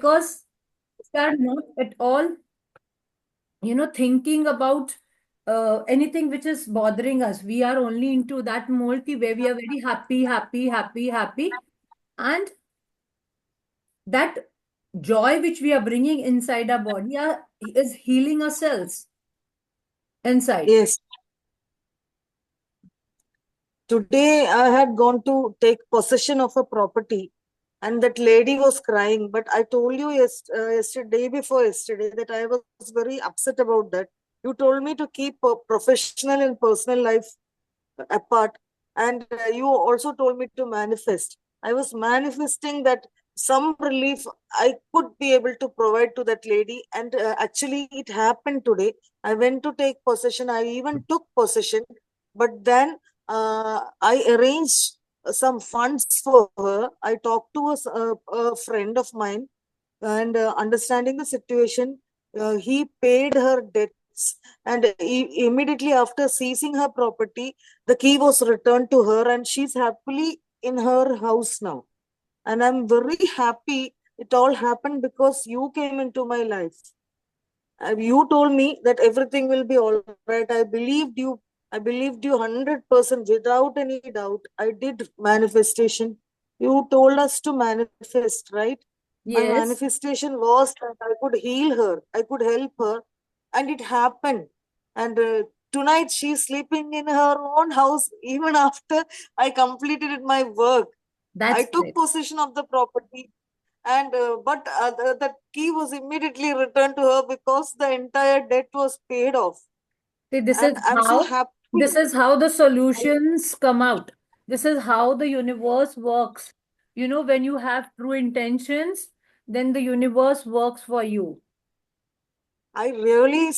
because we are not at all, thinking about anything which is bothering us. We are only into that mold where we are very happy, happy, happy, happy. And that joy which we are bringing inside our body is healing ourselves inside. Yes. Today I had gone to take possession of a property, and that lady was crying. But I told you yesterday, before yesterday, that I was very upset about that. You told me to keep professional and personal life apart, and you also told me to manifest. I was manifesting that some relief I could be able to provide to that lady, and actually it happened today. I went to take possession. I even took possession, but then I arranged some funds for her. I talked to a friend of mine, and understanding the situation, he paid her debts, and immediately after seizing her property, the key was returned to her, and she's happily in her house now. And I'm very happy it all happened because you came into my life. You told me that everything will be all right. I believed you. I believed you 100% without any doubt. I did manifestation. You told us to manifest, right? My Yes, manifestation was that I could heal her, I could help her, and it happened. And tonight she's sleeping in her own house even after I completed my work. I that's took great. possession of the property, and but the key was immediately returned to her because the entire debt was paid off. See, And I'm so happy. this is how the I, solutions come out. This is how the universe works. When you have true intentions, then the universe works for you. I really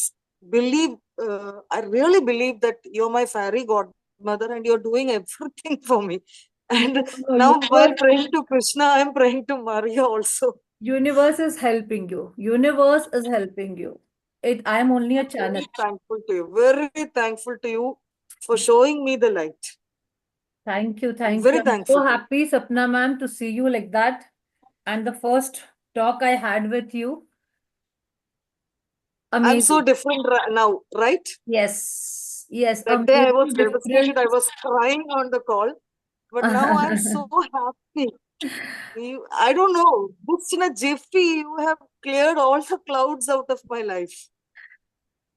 believe, I really believe that you're my fairy godmother and you're doing everything for me. And No, now, while praying to Krishna, I'm praying to Maria also. universe is helping you. Universe is helping you. I am only a I'm channel. very thankful to you, very thankful to you for showing me the light. Thank you, I'm thank you. very I'm so thankful to you. happy, Sapna ma'am, to see you like that. And the first talk I had with you, I'm so amazing. different now, right? Yes, yes, That day I was amazing, devastated, different. I was crying on the call, but now I'm so happy. I don't know, just in a jiffy, you have cleared all the clouds out of my life.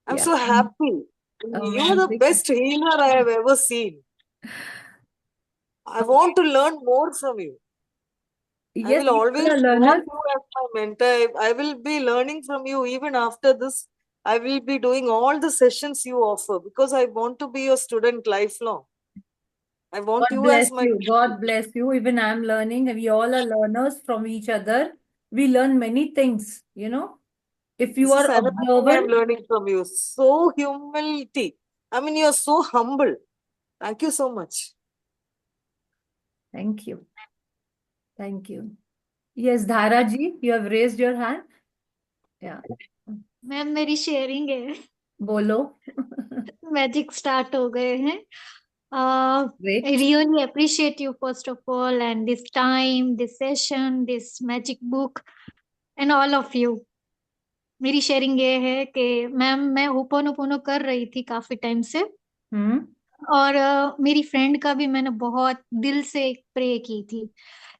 I'm Yeah, so happy. You're the amazing. best healer I have ever seen. I want to learn more from you. I Yes, will we all always are want learners. you as my mentor. I will be learning from you even after this. I will be doing all the sessions you offer because I want to be your student lifelong. I want God you bless as my you. teacher. God bless you. Even I'm learning. We all are learners from each other. We learn many things. If you This are is another thing I'm observant, learning from you. So humility. I mean, you're so humble. Thank you so much. thank you. Thank you. Yes, Dhara ji, you have raised your hand. Yeah. Ma'am मेरी sharing है. Bolo. Magic start हो गए हैं. I Great. really appreciate you first of all, and this time, this session, this magic book, and all of you. मेरी sharing ये है कि ma'am मैं होपोनोपोनो कर रही थी काफी टाइम से. Hmm. और मेरी फ्रेंड का भी मैंने बहुत दिल से प्रे की थी.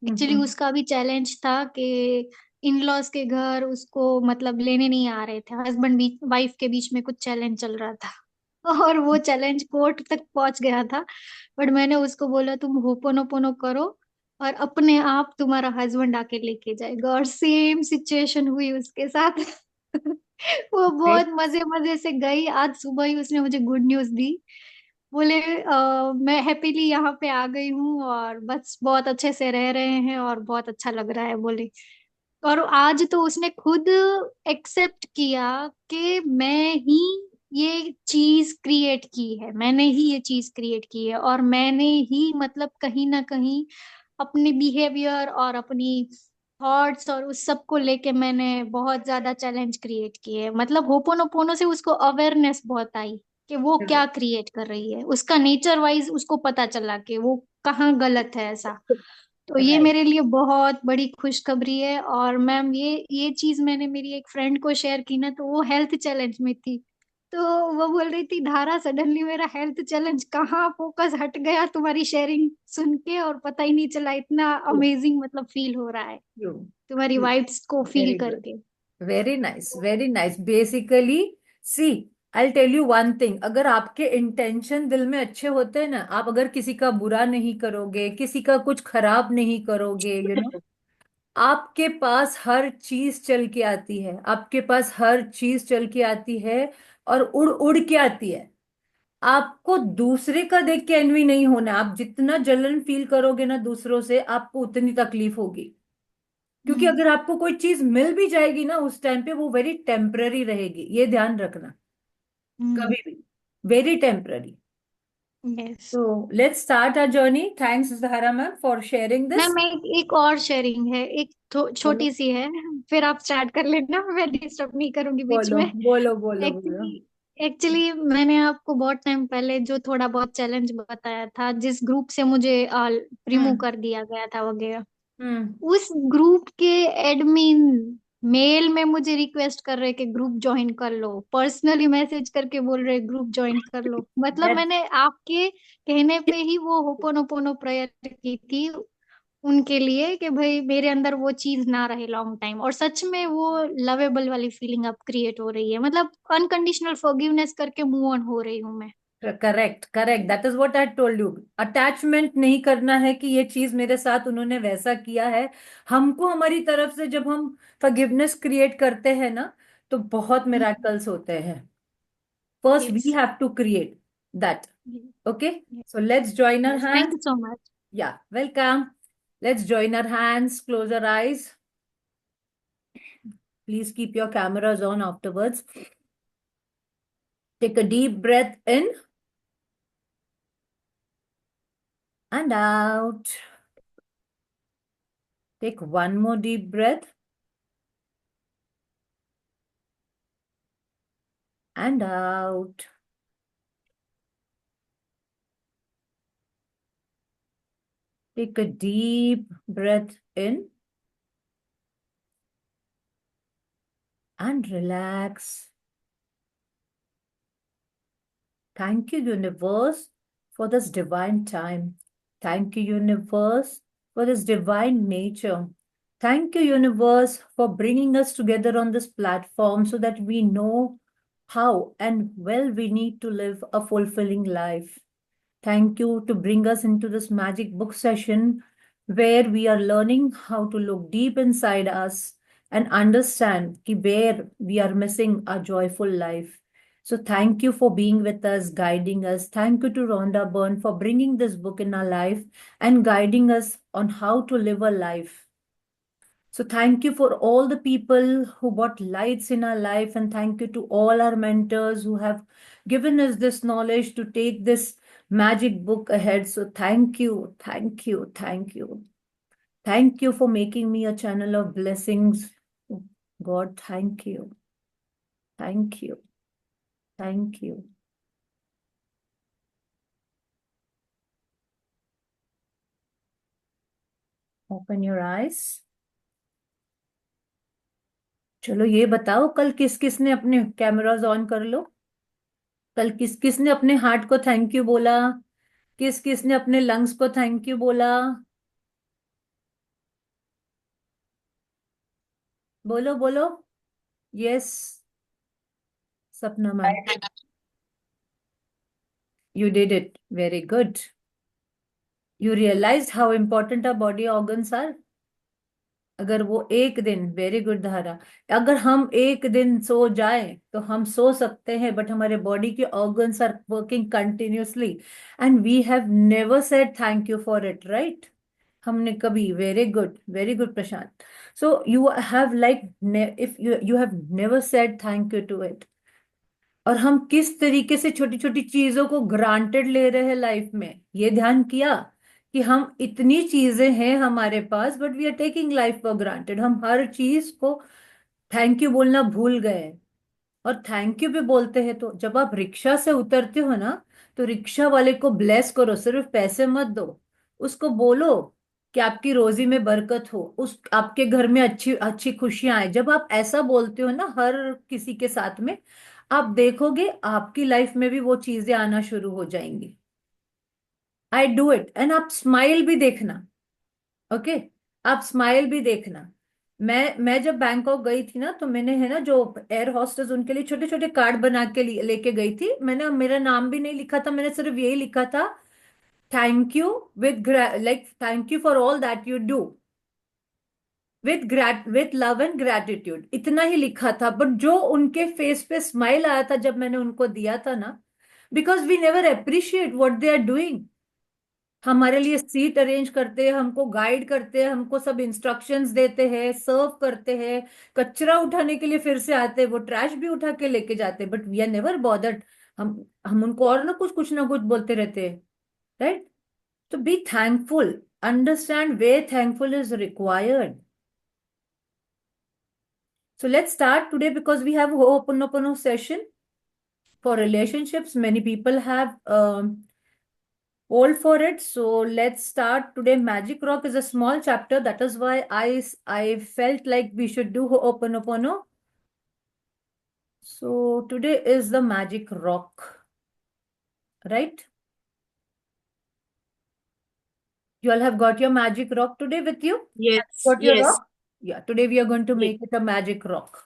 Actually Mm-hmm. उसका भी चैलेंज था कि इन लॉज के घर उसको मतलब लेने नहीं आ रहे थे. हस्बैंड वाइफ के बीच में कुछ चैलेंज चल रहा था. और वो चैलेंज कोर्ट तक पहुंच गया था. बट मैंने उसको बोला तुम होपोनोपोनो करो और अपने आप तुम्हारा हस्बैंड आके लेके जाएगा. और सेम सिचुएशन हुई उसके साथ. वो Great. बहुत मजे मजे से गई. आज सुबह ही उसने मुझे गुड न्यूज दी. बोले मैं हैप्पीली यहाँ पे आ गई हूँ और बस बहुत अच्छे से रह रहे हैं और बहुत अच्छा लग रहा है बोले. और आज तो उसने खुद एक्सेप्ट किया कि मैं ही ये चीज क्रिएट की है. मैंने ही ये चीज क्रिएट की है और मैंने ही मतलब कहीं ना कहीं अपने बिहेवियर और अपनी थॉट्स और उस सब को लेके मैंने बहुत ज्यादा चैलेंज क्रिएट किए. मतलब होपोनोपोनो से उसको अवेयरनेस बहुत आई कि वो क्या Correct. क्रिएट कर रही है. उसका नेचर वाइज उसको पता चला कि वो कहाँ गलत है ऐसा. तो ये राइट। मेरे लिए बहुत बड़ी खुशखबरी है। और मैम ये चीज मैंने मेरी एक फ्रेंड को शेयर की ना, तो वो हेल्थ चैलेंज में थी। तो वो बोल रही थी, धारा सडनली मेरा हेल्थ चैलेंज कहाँ फोकस हट गया तुम्हारी शेयरिंग सुन के, और पता ही नहीं चला, इतना अमेजिंग मतलब फील हो रहा है यू तुम्हारी वाइब्स को फील वेरी गुड, करके। Very nice, very nice. Basically see, I tell you one thing, अगर आपके इंटेंशन दिल में अच्छे होते हैं ना, आप अगर किसी का बुरा नहीं करोगे, किसी का कुछ खराब नहीं करोगे, आपके पास हर चीज चल के आती है, आपके पास हर चीज चल के आती है, और उड़ उड़ के आती है। आपको दूसरे का देख के एनवी नहीं होना। आप जितना जलन फील करोगे ना दूसरों से, आपको उतनी तकलीफ होगी। क्योंकि हम्म। अगर आपको कोई चीज मिल भी जाएगी ना, उस टाइम पे वो वेरी टेम्पररी रहेगी, ये ध्यान रखना। हम्म। कभी भी वेरी टेम्पररी। यस। तो let's start our journey. Thanks Sahara ma'am for sharing this. Ma'am एक और शेयरिंग है, एक बोलो छोटी सी है। फिर आप स्टार्ट कर लेना, मैं डिस्टर्ब नहीं करूंगी बीच बोलो में। बोलो बोलो बोलो। एक्चुअली एक्चुअली मैंने आपको बहुत टाइम पहले जो थोड़ा बहुत चैलेंज बताया था, जिस ग्रुप से मुझे रिमूव हम्म कर दिया गया था वगैरह, हम्म। उस ग्रुप के एडमिन मेल में मुझे रिक्वेस्ट कर रहे कि ग्रुप ज्वाइन कर लो, पर्सनली मैसेज करके बोल रहे ग्रुप ज्वाइन कर लो। मतलब दैट मैंने आपके कहने पे ही वो होपोनोपोनो प्रेयर की थी उनके लिए, कि भाई मेरे अंदर वो चीज ना रहे लॉन्ग टाइम। और सच में वो लवेबल वाली फीलिंग अब क्रिएट हो रही है, मतलब अनकंडीशनल फॉरगिवनेस करके मूव ऑन हो रही हूँ मैं। Correct correct, that is what I told you. Attachment नहीं करना है कि ये चीज मेरे साथ उन्होंने वैसा किया है। हमको हमारी तरफ से जब हम फॉरगिवनेस क्रिएट करते हैं ना, तो बहुत मिराकल्स होते हैं। First, we yes. have to create that. Okay? So let's join our yes, thank hands. You so much. Yeah, welcome. Let's join our hands, close our eyes. Please keep your cameras on afterwards. Take a deep breath in and out. Take one more deep breath and out. Take a deep breath in and relax. Thank you, universe, for this divine time. Thank you, universe, for this divine nature. Thank you, universe, for bringing us together on this platform so that we know how and well we need to live a fulfilling life. Thank you to bring us into this magic book session where we are learning how to look deep inside us and understand where we are missing a joyful life. So thank you for being with us, guiding us. Thank you to Rhonda Byrne for bringing this book in our life and guiding us on how to live a life. So thank you for all the people who brought lights in our life, and thank you to all our mentors who have given us this knowledge to take this magic book ahead. So thank you, thank you, thank you. Thank you for making me a channel of blessings. God, thank you. Thank you. Thank you. Open your eyes. चलो ये बताओ, कल किस किस ने अपने cameras on कर लो। कल किस किस ने अपने हार्ट को थैंक यू बोला? किस किस ने अपने लंग्स को थैंक यू बोला? बोलो बोलो। Yes, Sapna ma'am, you did it. Very good. You realized how important our body organs are. अगर वो एक दिन, वेरी गुड धारा, अगर हम एक दिन सो जाए तो हम सो सकते हैं, बट हमारे बॉडी के organs are working continuously, and we have never said thank you for it, right? हमने कभी, very good Prashant. So you have like, if you have never said thank you to it. और हम किस तरीके से छोटी छोटी चीजों को ग्रांटेड ले रहे हैं लाइफ में, ये ध्यान किया कि हम इतनी चीजें हैं हमारे पास, but we are taking life for granted. हम हर चीज को थैंक यू बोलना भूल गए। और थैंक यू भी बोलते हैं तो जब आप रिक्शा से उतरते हो ना, तो रिक्शा वाले को ब्लेस करो, सिर्फ पैसे मत दो, उसको बोलो कि आपकी रोजी में बरकत हो, उस आपके घर में अच्छी अच्छी खुशियां आए, जब आप ऐसा बोलते हो ना हर किसी के साथ में, आप देखोगे आपकी लाइफ में भी वो चीजें आना शुरू हो जाएंगी। आई डू इट, एंड आप स्माइल भी देखना। ओके, आप स्माइल भी देखना। मैं जब बैंकॉक गई थी ना, तो मैंने है ना जो एयर हॉस्टेस उनके लिए छोटे छोटे कार्ड बना के लेके गई थी। मैंने मेरा नाम भी नहीं लिखा था, मैंने सिर्फ यही लिखा था, thank you with like thank you for all that you do, with love and gratitude, इतना ही लिखा था। बट जो उनके फेस पे स्माइल आया था जब मैंने उनको दिया था ना, because we never appreciate what they are doing. हमारे लिए सीट अरेंज करते हैं, हमको गाइड करते हैं, हमको सब इंस्ट्रक्शंस देते हैं, सर्व करते हैं, कचरा उठाने के लिए फिर से आते हैं, वो ट्रैश भी उठा के लेके जाते हैं, but we are never bothered. हम उनको और ना कुछ बोलते रहते हैं, राइट? तो be thankful, understand way thankful is required. So let's start today because we have Ho'oponopono session for relationships. Many people have called for it. So let's start today. Magic Rock is a small chapter. That is why I felt like we should do Ho'oponopono. So today is the Magic Rock, right? You all have got your Magic Rock today with you? Yes, Got your yes. rock? Yeah, today we are going to Yes. make it a magic rock.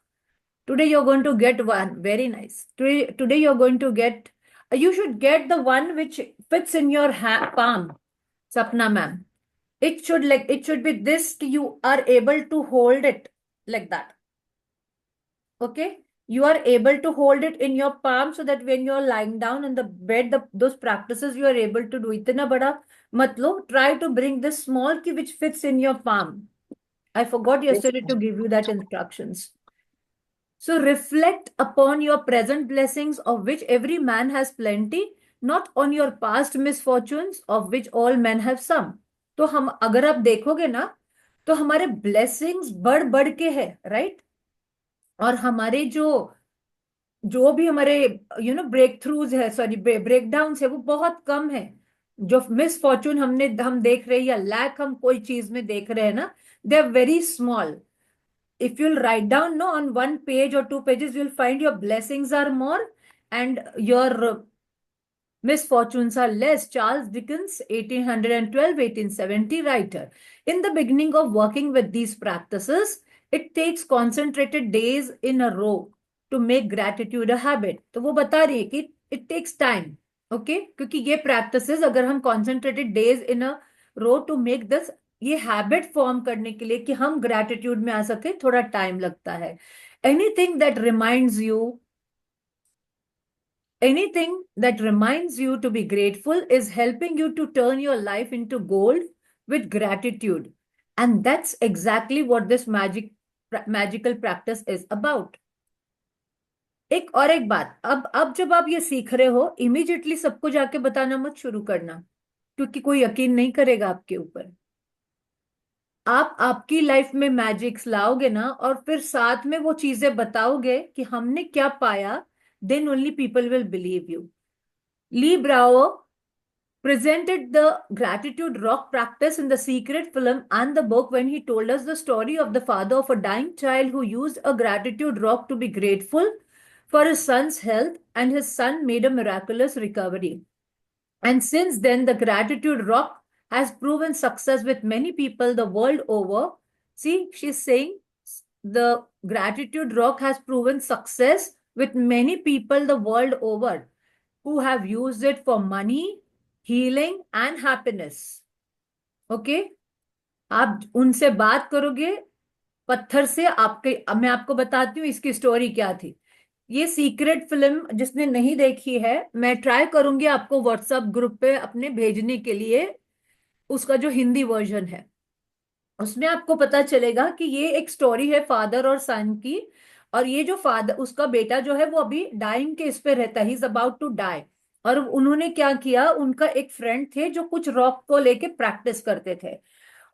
Today you're going to get one. Very nice. Today you're going to get, you should get the one which fits in your palm, Sapna ma'am. It should be this, you are able to hold it like that. Okay? You are able to hold it in your palm so that when you're lying down on the bed, those practices you are able to do. Itna bada matlo, try to bring this small key which fits in your palm. I forgot yesterday to give you that instructions. So reflect upon your present blessings, of which every man has plenty, not on your past misfortunes, of which all men have some. तो हम अगर आप देखोगे ना, तो हमारे blessings बढ़ बढ़ के है, राइट? और हमारे जो भी हमारे ब्रेक थ्रूज है, सॉरी ब्रेक डाउन है, वो बहुत कम है। जो मिसफॉर्चून हम देख रहे हैं, या लैक हम कोई चीज में देख रहे हैं ना, they are very small. If you'll write down no on one page or two pages, you'll find your blessings are more and your misfortunes are less. Charles Dickens, 1812-1870 writer. In the beginning of working with these practices, it takes concentrated days in a row to make gratitude a habit. तो वो बता रही है कि it takes time, okay? क्योंकि ये practices अगर हम concentrated days in a row to make this, ये हैबिट फॉर्म करने के लिए कि हम ग्रैटिट्यूड में आ सके, थोड़ा टाइम लगता है. Anything that reminds you, anything that reminds you to be grateful is helping you to turn your life into gold with gratitude. And that's exactly what this magical practice is about. एक बात, अब जब आप ये सीख रहे हो, immediately सबको जाके बताना मत शुरू करना, क्योंकि कोई यकीन नहीं करेगा आपके ऊपर. आप आपकी लाइफ में मैजिक्स लाओगे ना, और फिर साथ में वो चीजें बताओगे कि हमने क्या पाया, then only people will believe you. Lee Brower presented the gratitude rock practice in the Secret film and the book when he told us the story of the father of a dying child who used a gratitude rock to be grateful for his son's health, and his son made a miraculous recovery. And since then, the gratitude rock has proven success with many people the world over. See, she's saying the gratitude rock has proven success with many people the world over who have used it for money, healing and happiness. Okay? आप उनसे बात करोगे पत्थर से, आपके, मैं आपको बताती हूँ इसकी स्टोरी क्या थी. ये सीक्रेट फिल्म जिसने नहीं देखी है, मैं ट्राई करूंगी आपको व्हाट्सएप ग्रुप पे अपने भेजने के लिए, उसका जो हिंदी वर्जन है, उसमें आपको पता चलेगा कि ये एक स्टोरी है फादर और सन की. और ये जो फादर, उसका बेटा जो है वो अभी डाइंग के इस पे रहता है, he is about to die. और उन्होंने क्या किया, उनका एक फ्रेंड थे जो कुछ रॉक को लेके प्रैक्टिस करते थे,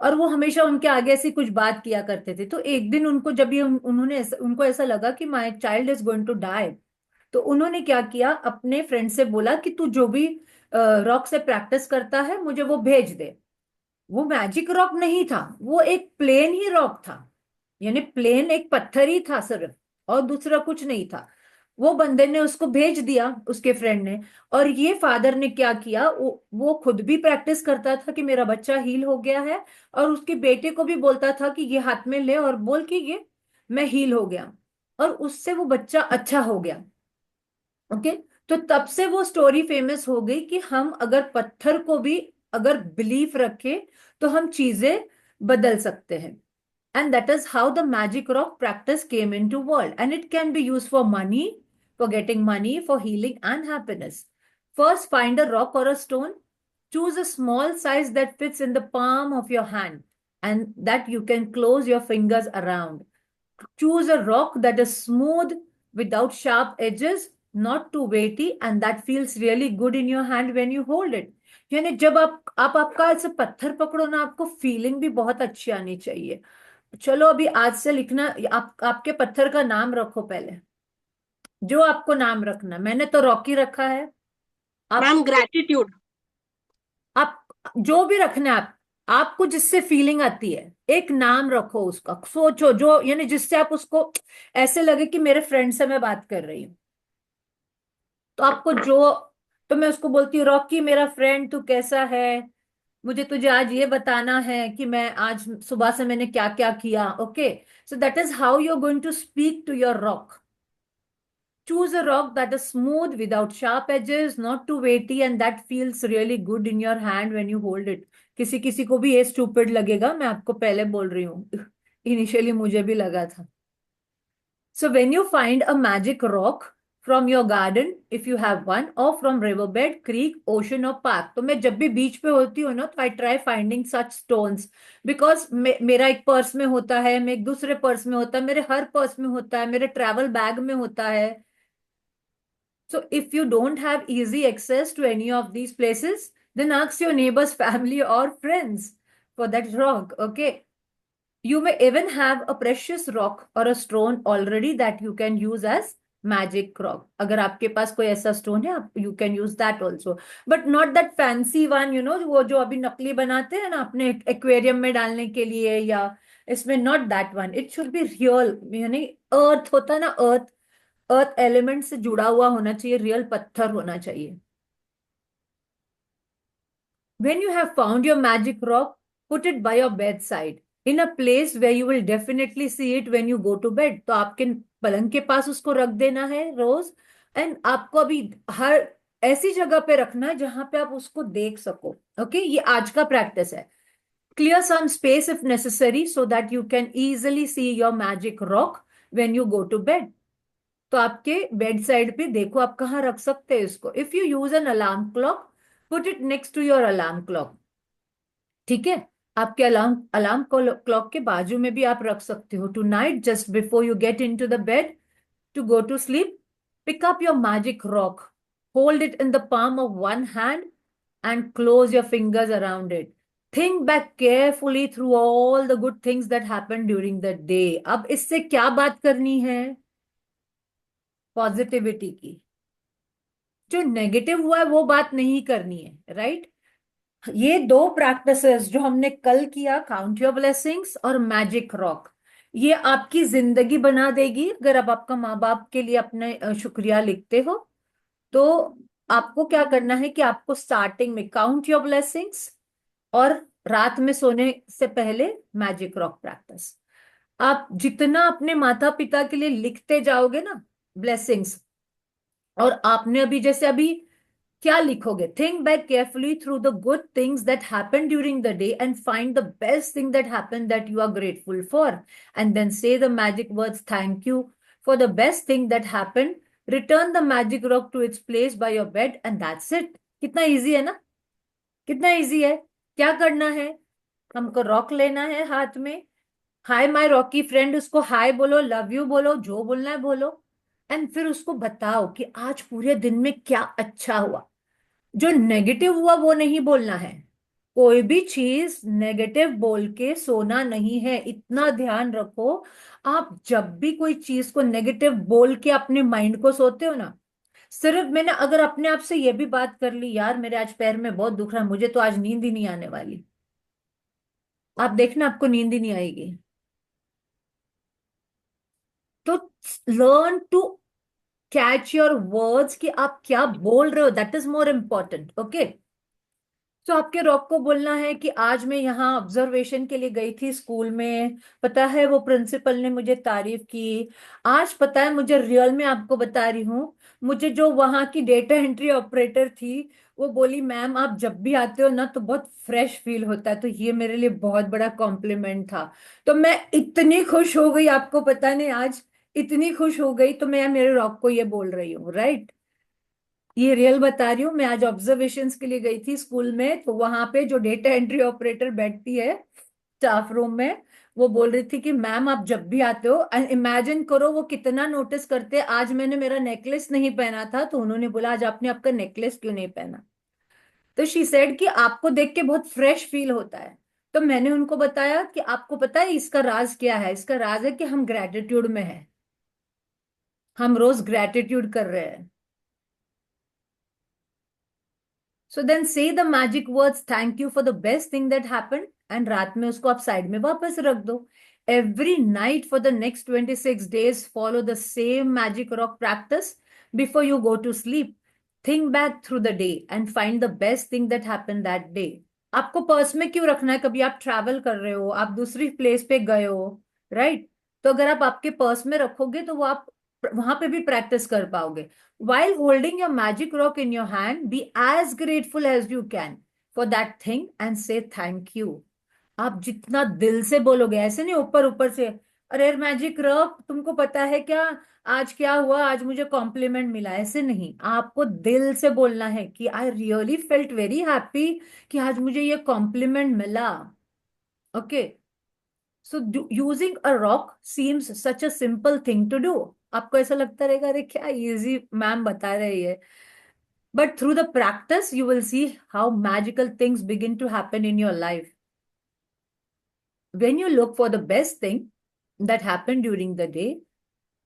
और वो हमेशा उनके आगे ऐसी कुछ बात किया करते थे. तो एक दिन उनको जब ये उनको ऐसा लगा कि my child is going to die, तो उन्होंने क्या किया, अपने फ्रेंड से बोला कि तू जो भी रॉक से प्रैक्टिस करता है मुझे वो भेज दे. वो मैजिक रॉक नहीं था, वो एक प्लेन ही रॉक था, यानी प्लेन एक पत्थर ही था सिर्फ, और दूसरा कुछ नहीं था। वो बंदे ने उसको भेज दिया, उसके फ्रेंड ने। और ये फादर ने क्या किया, वो खुद भी प्रैक्टिस करता था कि मेरा बच्चा हील हो गया है, और उसके बेटे को भी बोलता था कि ये हाथ में ले और बोल कि ये मैं हील हो गया, और उससे वो बच्चा अच्छा हो गया। ओके। तो तब से वो स्टोरी फेमस हो गई कि हम अगर पत्थर को भी अगर बिलीफ रखें तो हम चीजें बदल सकते हैं। And that is how the magic rock practice came into world. And it can be used for money, for getting money, for healing and happiness. First, find a rock or a stone. Choose a small size that fits in the palm of your hand and that you can close your fingers around. Choose a rock that is smooth, without sharp edges, not too weighty, and that feels really good in your hand when you hold it. यानी जब आप आपका ऐसे पत्थर पकड़ो ना, आपको feeling भी बहुत अच्छी आनी चाहिए। चलो अभी आज से लिखना, आपके पत्थर का नाम रखो पहले, जो आपको नाम रखना। मैंने तो रॉकी रखा है। आप मैम ग्रैटिट्यूड। आप जो भी रखना है, आपको जिससे फीलिंग आती है एक नाम रखो उसका, सोचो जो, यानी जिससे आप उसको ऐसे लगे कि मेरे फ्रेंड से मैं बात कर रही हूँ। तो आपको जो, तो मैं उसको बोलती हूँ रॉकी मेरा फ्रेंड, तू कैसा है, मुझे तुझे आज ये बताना है कि मैं आज सुबह से मैंने क्या क्या किया। Okay, so that is how you are going to speak to your rock. Choose a rock that is smooth, without sharp edges, not too weighty, and that feels really good in your hand when you hold it. किसी किसी को भी ये stupid लगेगा, मैं आपको पहले बोल रही हूँ। इनिशियली मुझे भी लगा था। So when you find a magic rock from your garden, if you have one, or from riverbed, creek, ocean or park, तो मैं जब भी बीच पे होती हूँ ना, तो I try finding such stones, because मेरा एक पर्स में होता है, मेरे एक दूसरे पर्स में होता है, मेरे हर पर्स में होता है, मेरे ट्रैवल बैग में होता है। So if you don't have easy access to any of these places, then ask your neighbor's family or friends for that rock. Okay. You may even have a precious rock or a stone already that you can use as magic rock. अगर आपके पास कोई ऐसा stone है, आप you can use that also, but not that fancy one, you know, वो जो अभी नकली बनाते हैं ना अपने एक्वेरियम में डालने के लिए, या इसमें, not that one. It should be real, यानी अर्थ होता है ना, अर्थ, अर्थ एलिमेंट से जुड़ा हुआ होना चाहिए, रियल पत्थर होना चाहिए। When you have found your magic rock, put it by your bedside in a place where you will definitely see it when you go to bed. तो आपके पलंग के पास उसको रख देना है रोज, एंड आपको अभी हर ऐसी जगह पे रखना है जहां पे आप उसको देख सको। ओके, ये आज का प्रैक्टिस है। Clear some space if necessary so that you can easily see your magic rock when you go to bed. तो आपके बेड साइड पे देखो आप कहाँ रख सकते हैं इसको। If you use an alarm clock, put it next to your alarm clock. ठीक है, आपके अलार्म अलार्म क्लॉक के बाजू में भी आप रख सकते हो। Tonight, just before you get in to the bed to go to sleep, pick up your magic rock, hold it in the palm of one hand and close your fingers around it. Think back carefully through all the good things that happened during the day. अब इससे क्या बात करनी है? Positivity की। जो negative हुआ है वो बात नहीं करनी है, राइट? ये दो प्रैक्टिसेस जो हमने कल किया, काउंट योर ब्लेसिंग्स और मैजिक रॉक, ये आपकी जिंदगी बना देगी। अगर आप आपका माँ बाप के लिए अपने शुक्रिया लिखते हो, तो आपको क्या करना है कि आपको स्टार्टिंग में काउंट योर ब्लेसिंग्स, और रात में सोने से पहले मैजिक रॉक प्रैक्टिस। आप जितना अपने माता पिता के लिए लिखते जाओगे ना ब्लेसिंग्स, और आपने अभी जैसे अभी क्या लिखोगे, think back carefully through the good things that happen during the day and find the best thing that happen that you are grateful for, and then say the magic words thank you for the best thing that happen, return the magic rock to its place by your bed, and that's it. कितना easy है ना, कितना easy है। क्या करना है, हमको rock लेना है हाथ में, हाय माय रॉकी फ्रेंड, उसको हाय बोलो, लव यू बोलो, जो बोलना है बोलो, एंड फिर उसको बताओ कि आज पूरे दिन में क्या अच्छा हुआ। जो नेगेटिव हुआ वो नहीं बोलना है, कोई भी चीज नेगेटिव बोल के सोना नहीं है, इतना ध्यान रखो। आप जब भी कोई चीज को नेगेटिव बोल के अपने माइंड को सोते हो ना, सिर्फ मैंने अगर अपने आप से ये भी बात कर ली, यार मेरे आज पैर में बहुत दुख रहा है, मुझे तो आज नींद ही नहीं आने वाली, आप देखना आपको नींद ही नहीं आएगी। तो learn to catch your words कि आप क्या बोल रहे हो, that is more important. Okay, तो आपके रॉक को बोलना है कि आज मैं यहाँ ऑब्जर्वेशन के लिए गई थी स्कूल में, पता है वो प्रिंसिपल ने मुझे तारीफ की। आज पता है मुझे रियल में आपको बता रही हूँ, मुझे जो वहाँ की डेटा एंट्री ऑपरेटर थी वो बोली मैम आप जब भी आते हो ना तो बहुत फ्रेश फील होता है, तो ये मेरे लिए बहुत बड़ा कॉम्प्लीमेंट था। तो मैं इतनी खुश हो गई, आपको पता नहीं आज इतनी खुश हो गई, तो मैं मेरे रॉक को ये बोल रही हूँ, राइट। ये रियल बता रही हूँ, मैं आज ऑब्जर्वेशंस के लिए गई थी स्कूल में, तो वहां पे जो डेटा एंट्री ऑपरेटर बैठती है स्टाफ रूम में, वो बोल रही थी कि मैम आप जब भी आते हो, इमेजिन करो वो कितना नोटिस करते हैं, आज मैंने मेरा नेकलेस नहीं पहना था तो उन्होंने बोला आज आपने आपका नेकलेस क्यों नहीं पहना। तो शी सेड कि आपको देख के बहुत फ्रेश फील होता है। तो मैंने उनको बताया कि आपको पता है इसका राज क्या है, इसका राज है कि हम ग्रेटिट्यूड में है, हम रोज ग्रेटिट्यूड कर रहे हैं। So then say the magic words thank you for the best thing that happened, and रात में उसको आप साइड में वापस रख दो। Every night for the next 26 days follow the same magic rock practice before you go to sleep. Think back through the day and find the best thing that happened that day. आपको purse में क्यों रखना है, कभी आप travel कर रहे हो, आप दूसरी प्लेस पे गए हो, राइट। तो अगर आप आपके पर्स में रखोगे तो वो आप वहां पे भी प्रैक्टिस कर पाओगे। While holding your magic rock in your hand, be as grateful as you can for that thing and say thank you. आप जितना दिल से बोलोगे, ऐसे नहीं ऊपर ऊपर से, अरे मैजिक रॉक तुमको पता है क्या आज क्या हुआ, आज मुझे कॉम्प्लीमेंट मिला, ऐसे नहीं, आपको दिल से बोलना है कि I really felt very happy कि आज मुझे ये कॉम्प्लीमेंट मिला। Okay, so using a rock seems such a simple thing to do. आपको ऐसा लगता रहेगा अरे क्या इजी मैम बता रही है, but through the practice you will see how magical things begin to happen in your life. When you look for the best thing that happened during the day,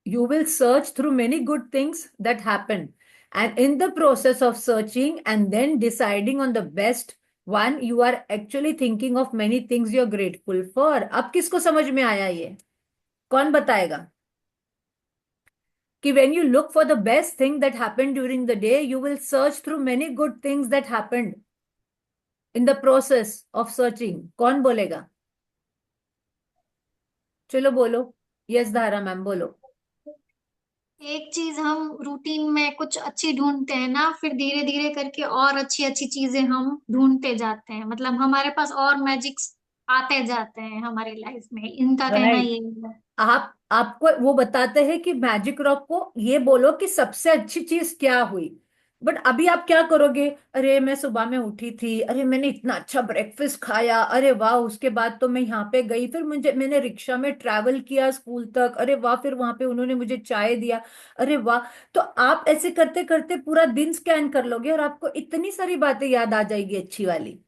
you will search through many good things that happened, and in the process of searching and then deciding on the best one, you are actually thinking of many things you're grateful for. अब किसको समझ में आया ये, कौन बताएगा कि when you look for the best thing that happened during the day, you will search through many good things that happened in the process of searching. कौन बोलेगा, चलो बोलो, यस धारा मैम बोलो। एक चीज हम रूटीन में कुछ अच्छी ढूंढते हैं ना, फिर धीरे धीरे करके और अच्छी अच्छी चीजें हम ढूंढते जाते हैं, मतलब हमारे पास और मैजिक्स आते जाते हैं हमारी लाइफ में, इनका कहना राइट, यही है। आप आपको वो बताते हैं कि मैजिक रॉक को ये बोलो कि सबसे अच्छी चीज क्या हुई, बट अभी आप क्या करोगे, अरे मैं सुबह में उठी थी, अरे मैंने इतना अच्छा ब्रेकफास्ट खाया, अरे वाह, उसके बाद तो मैं यहाँ पे गई, फिर मुझे मैंने रिक्शा में ट्रैवल किया स्कूल तक, अरे वाह, फिर वहां पे उन्होंने मुझे चाय दिया, अरे वाह। तो आप ऐसे करते करते पूरा दिन स्कैन कर लोगे और आपको इतनी सारी बातें याद आ जाएगी अच्छी वाली।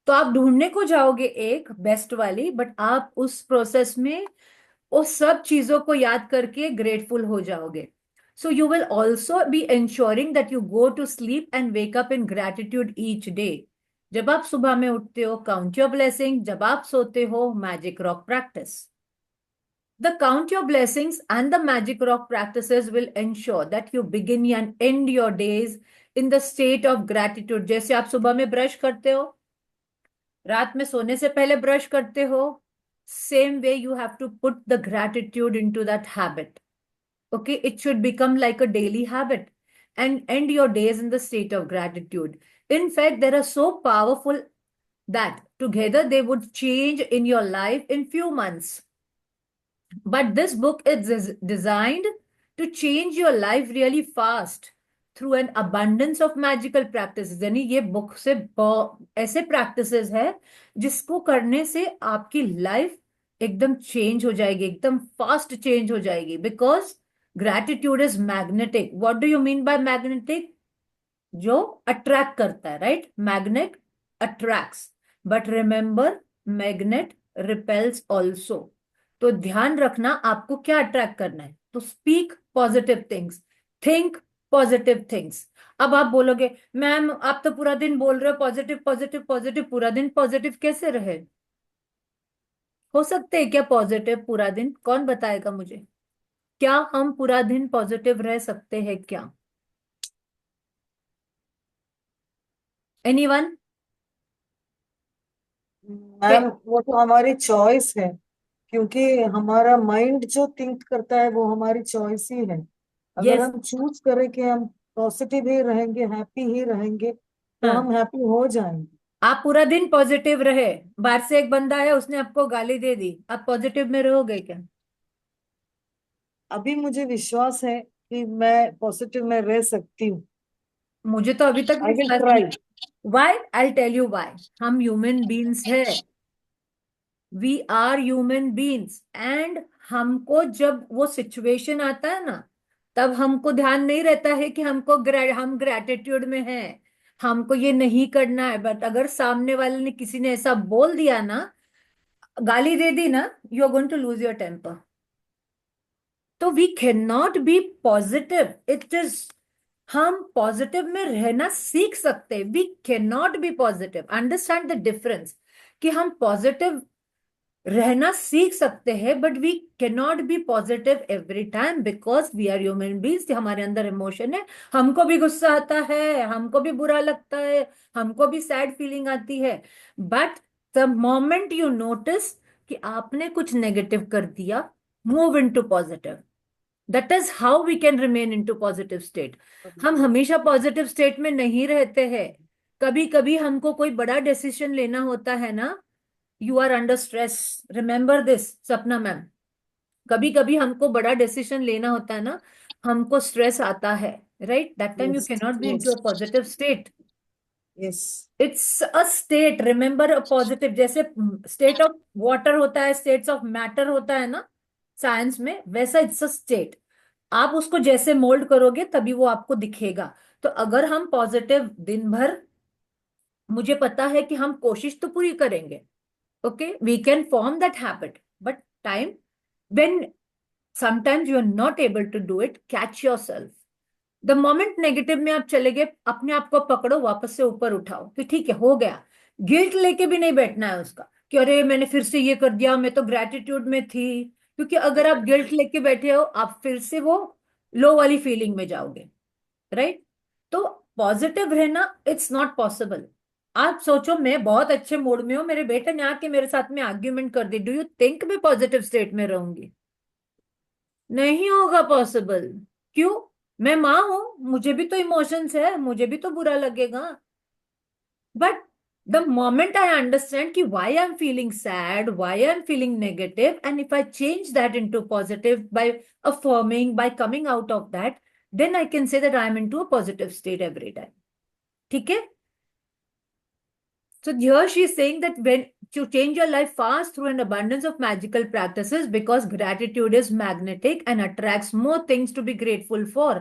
तो आप ढूंढने को जाओगे एक बेस्ट वाली, बट आप उस प्रोसेस में उस सब चीजों को याद करके ग्रेटफुल हो जाओगे। So you will also be ensuring that you go to sleep and wake up in gratitude each day. जब आप सुबह में उठते हो काउंट योर ब्लेसिंग, जब आप सोते हो magic rock practice. The count your blessings and the magic rock practices will ensure that you begin and end your days in the state of gratitude। जैसे आप सुबह में ब्रश करते हो, रात में सोने से पहले ब्रश करते हो, same way you have to put the gratitude into that habit. Okay, it should become like a daily habit and end your days in the state of gratitude. In fact, they are so powerful that together they would change in your life in few months. But this book is designed to change your life really fast through an abundance of magical practices। यानी ये book से ऐसे practices है जिसको करने से आपकी life एकदम चेंज हो जाएगी, एकदम फास्ट चेंज हो जाएगी। Because gratitude is magnetic. What do you mean by magnetic? जो अट्रैक्ट करता है, right, magnet attracts, but remember magnet repels also. तो ध्यान रखना आपको क्या अट्रैक्ट करना है, तो speak positive things, think positive things. अब आप बोलोगे मैम आप तो पूरा दिन बोल रहे हो पॉजिटिव पॉजिटिव पॉजिटिव, पूरा दिन पॉजिटिव कैसे रहे? हो सकते हैं क्या पॉजिटिव पूरा दिन? कौन बताएगा मुझे? क्या हम पूरा दिन पॉजिटिव रह सकते हैं क्या? एनीवन? मैम वो तो हमारी चॉइस है, क्योंकि हमारा माइंड जो थिंक करता है वो हमारी चॉइस ही है। अगर यस। हम चूज करें कि हम पॉजिटिव ही रहेंगे, हैप्पी ही रहेंगे, तो हाँ, हम हैप्पी हो जाएंगे। आप पूरा दिन पॉजिटिव रहे, बाहर से एक बंदा है उसने आपको गाली दे दी, आप पॉजिटिव में रहोगे क्या? अभी मुझे विश्वास है कि मैं पॉजिटिव में रह सकती हूँ। मुझे तो अभी तक आई विल विश्वास नहीं। Try. Why? I tell you why. हम ह्यूमन बीइंग्स है, we are human beings, and हमको जब वो सिचुएशन आता है ना, तब हमको ध्यान नहीं रहता है कि हम ग्रेटिट्यूड में हैं, हमको ये नहीं करना है। बट अगर सामने वाले ने, किसी ने ऐसा बोल दिया ना, गाली दे दी ना, you are going to lose your temper. तो we can not be positive, it is, हम पॉजिटिव में रहना सीख सकते हैं, we can not be positive. Understand the difference, कि हम पॉजिटिव रहना सीख सकते हैं, but we can not be positive every time, because we are human beings, हमारे अंदर इमोशन है, हमको भी गुस्सा आता है, हमको भी बुरा लगता है, हमको भी सैड फीलिंग आती है। But the moment you notice कि आपने कुछ नेगेटिव कर दिया, move in to positive. That is how we can remain in to positive state. हम हमेशा पॉजिटिव स्टेट में नहीं रहते हैं, कभी कभी हमको कोई बड़ा डिसीजन लेना होता है ना, you are under stress, remember this Sapna ma'am, कभी कभी हमको बड़ा डिसीजन लेना होता है ना, हमको स्ट्रेस आता है, right? That time you yes, can not be in yes, to a positive state. Yes. It's a state, remember, a positive, जैसे स्टेट ऑफ वाटर होता है, स्टेट्स ऑफ मैटर होता है ना साइंस में, वैसा इट्स अ स्टेट। आप उसको जैसे मोल्ड करोगे तभी वो आपको दिखेगा। तो अगर हम पॉजिटिव दिन भर, मुझे पता है कि हम कोशिश तो पूरी करेंगे, okay, we can form that habit, but time, when sometimes you are not able to do it, catch yourself the moment negative में आप चले गए, अपने आप को पकड़ो, वापस से ऊपर उठाओ कि ठीक है, हो गया। गिल्ट लेके भी नहीं बैठना है उसका, कि अरे मैंने फिर से ये कर दिया, मैं तो ग्रेटिट्यूड में थी। क्योंकि अगर आप गिल्ट लेके बैठे हो, आप फिर से वो लो वाली फीलिंग में जाओगे, राइट? तो पॉजिटिव रहना इट्स नॉट पॉसिबल। आप सोचो, मैं बहुत अच्छे मूड में हूं, मेरे बेटे ने आके मेरे साथ में आर्ग्यूमेंट कर दी, डू यू थिंक मैं पॉजिटिव स्टेट में रहूंगी? नहीं होगा पॉसिबल। क्यों? मैं माँ हूं, मुझे भी तो इमोशंस है, मुझे भी तो बुरा लगेगा। But the moment I understand ki why I'm feeling sad, why I'm feeling negative, and if I change that into positive by affirming, by coming out of that, then I can say that I'm into a positive state every time. ठीक है? So here she is saying that when to change your life fast through an abundance of magical practices, because gratitude is magnetic and attracts more things to be grateful for.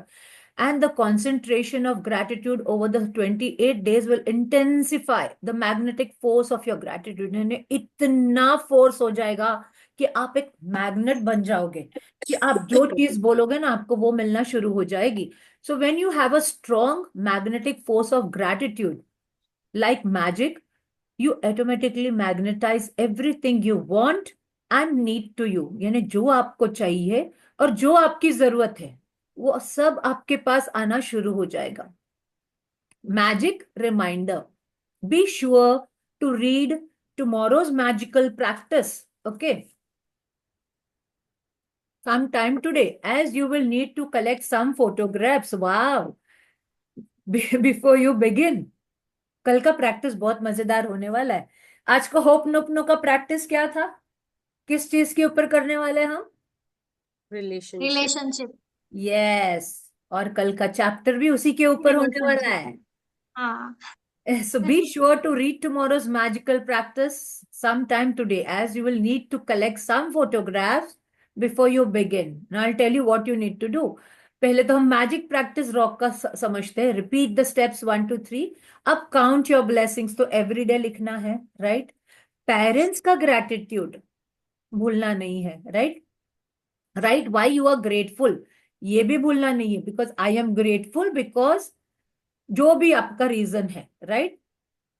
And the concentration of gratitude over the 28 days will intensify the magnetic force of your gratitude. यानी इतना force हो जाएगा कि आप एक magnet बन जाओगे, कि आप जो चीज बोलोगे ना, आपको वो मिलना शुरू हो जाएगी। So when you have a strong magnetic force of gratitude, like magic, you automatically magnetize everything you want and need to you। यानी जो आपको चाहिए और जो आपकी जरूरत है, वो सब आपके पास आना शुरू हो जाएगा। Magic reminder, be sure to read tomorrow's magical practice, okay, sometime today, as you will need to collect some photographs, wow, before you begin। कल का प्रैक्टिस बहुत मजेदार होने वाला है। आज को होप नुपनो का प्रैक्टिस क्या था? किस चीज के ऊपर करने वाले हैं हम? रिलेशनशिप। रिलेशनशिप। यस। और कल का चैप्टर भी उसी के ऊपर होने वाला रिलेशनशिप। है। हाँ। So be sure to read tomorrow's magical practice sometime today, as you will need to collect some photographs before you begin. Now I'll tell you what you need to do. पहले तो हम magic practice rock का समझते हैं। Repeat the steps 1 2 3। अब count your blessings तो everyday लिखना है, राइट? पेरेंट्स का ग्रैटिट्यूड भूलना नहीं है, right? Right, why you are grateful, ये भी भूलना नहीं है, because I am grateful, because जो भी आपका रीजन है, right?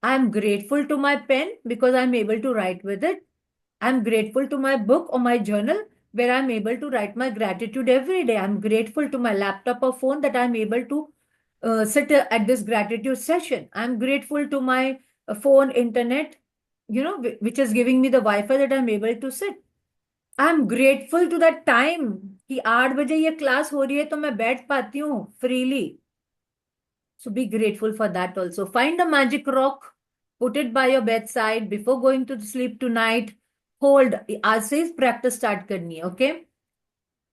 I am grateful to my pen because I'm able to write with it. I'm grateful to my book or my journal where I'm able to write my gratitude every day. I'm grateful to my laptop or phone that I'm able to sit at this gratitude session. I'm grateful to my phone, internet, which is giving me the Wi-Fi that I'm able to sit. I'm grateful to that time कि 8 बजे ये class हो रही है तो मैं बैठ पाती हूँ freely. So be grateful for that also. Find a magic rock, put it by your bedside before going to sleep tonight. Hold. आज से प्रैक्टिस स्टार्ट करनी है, ओके?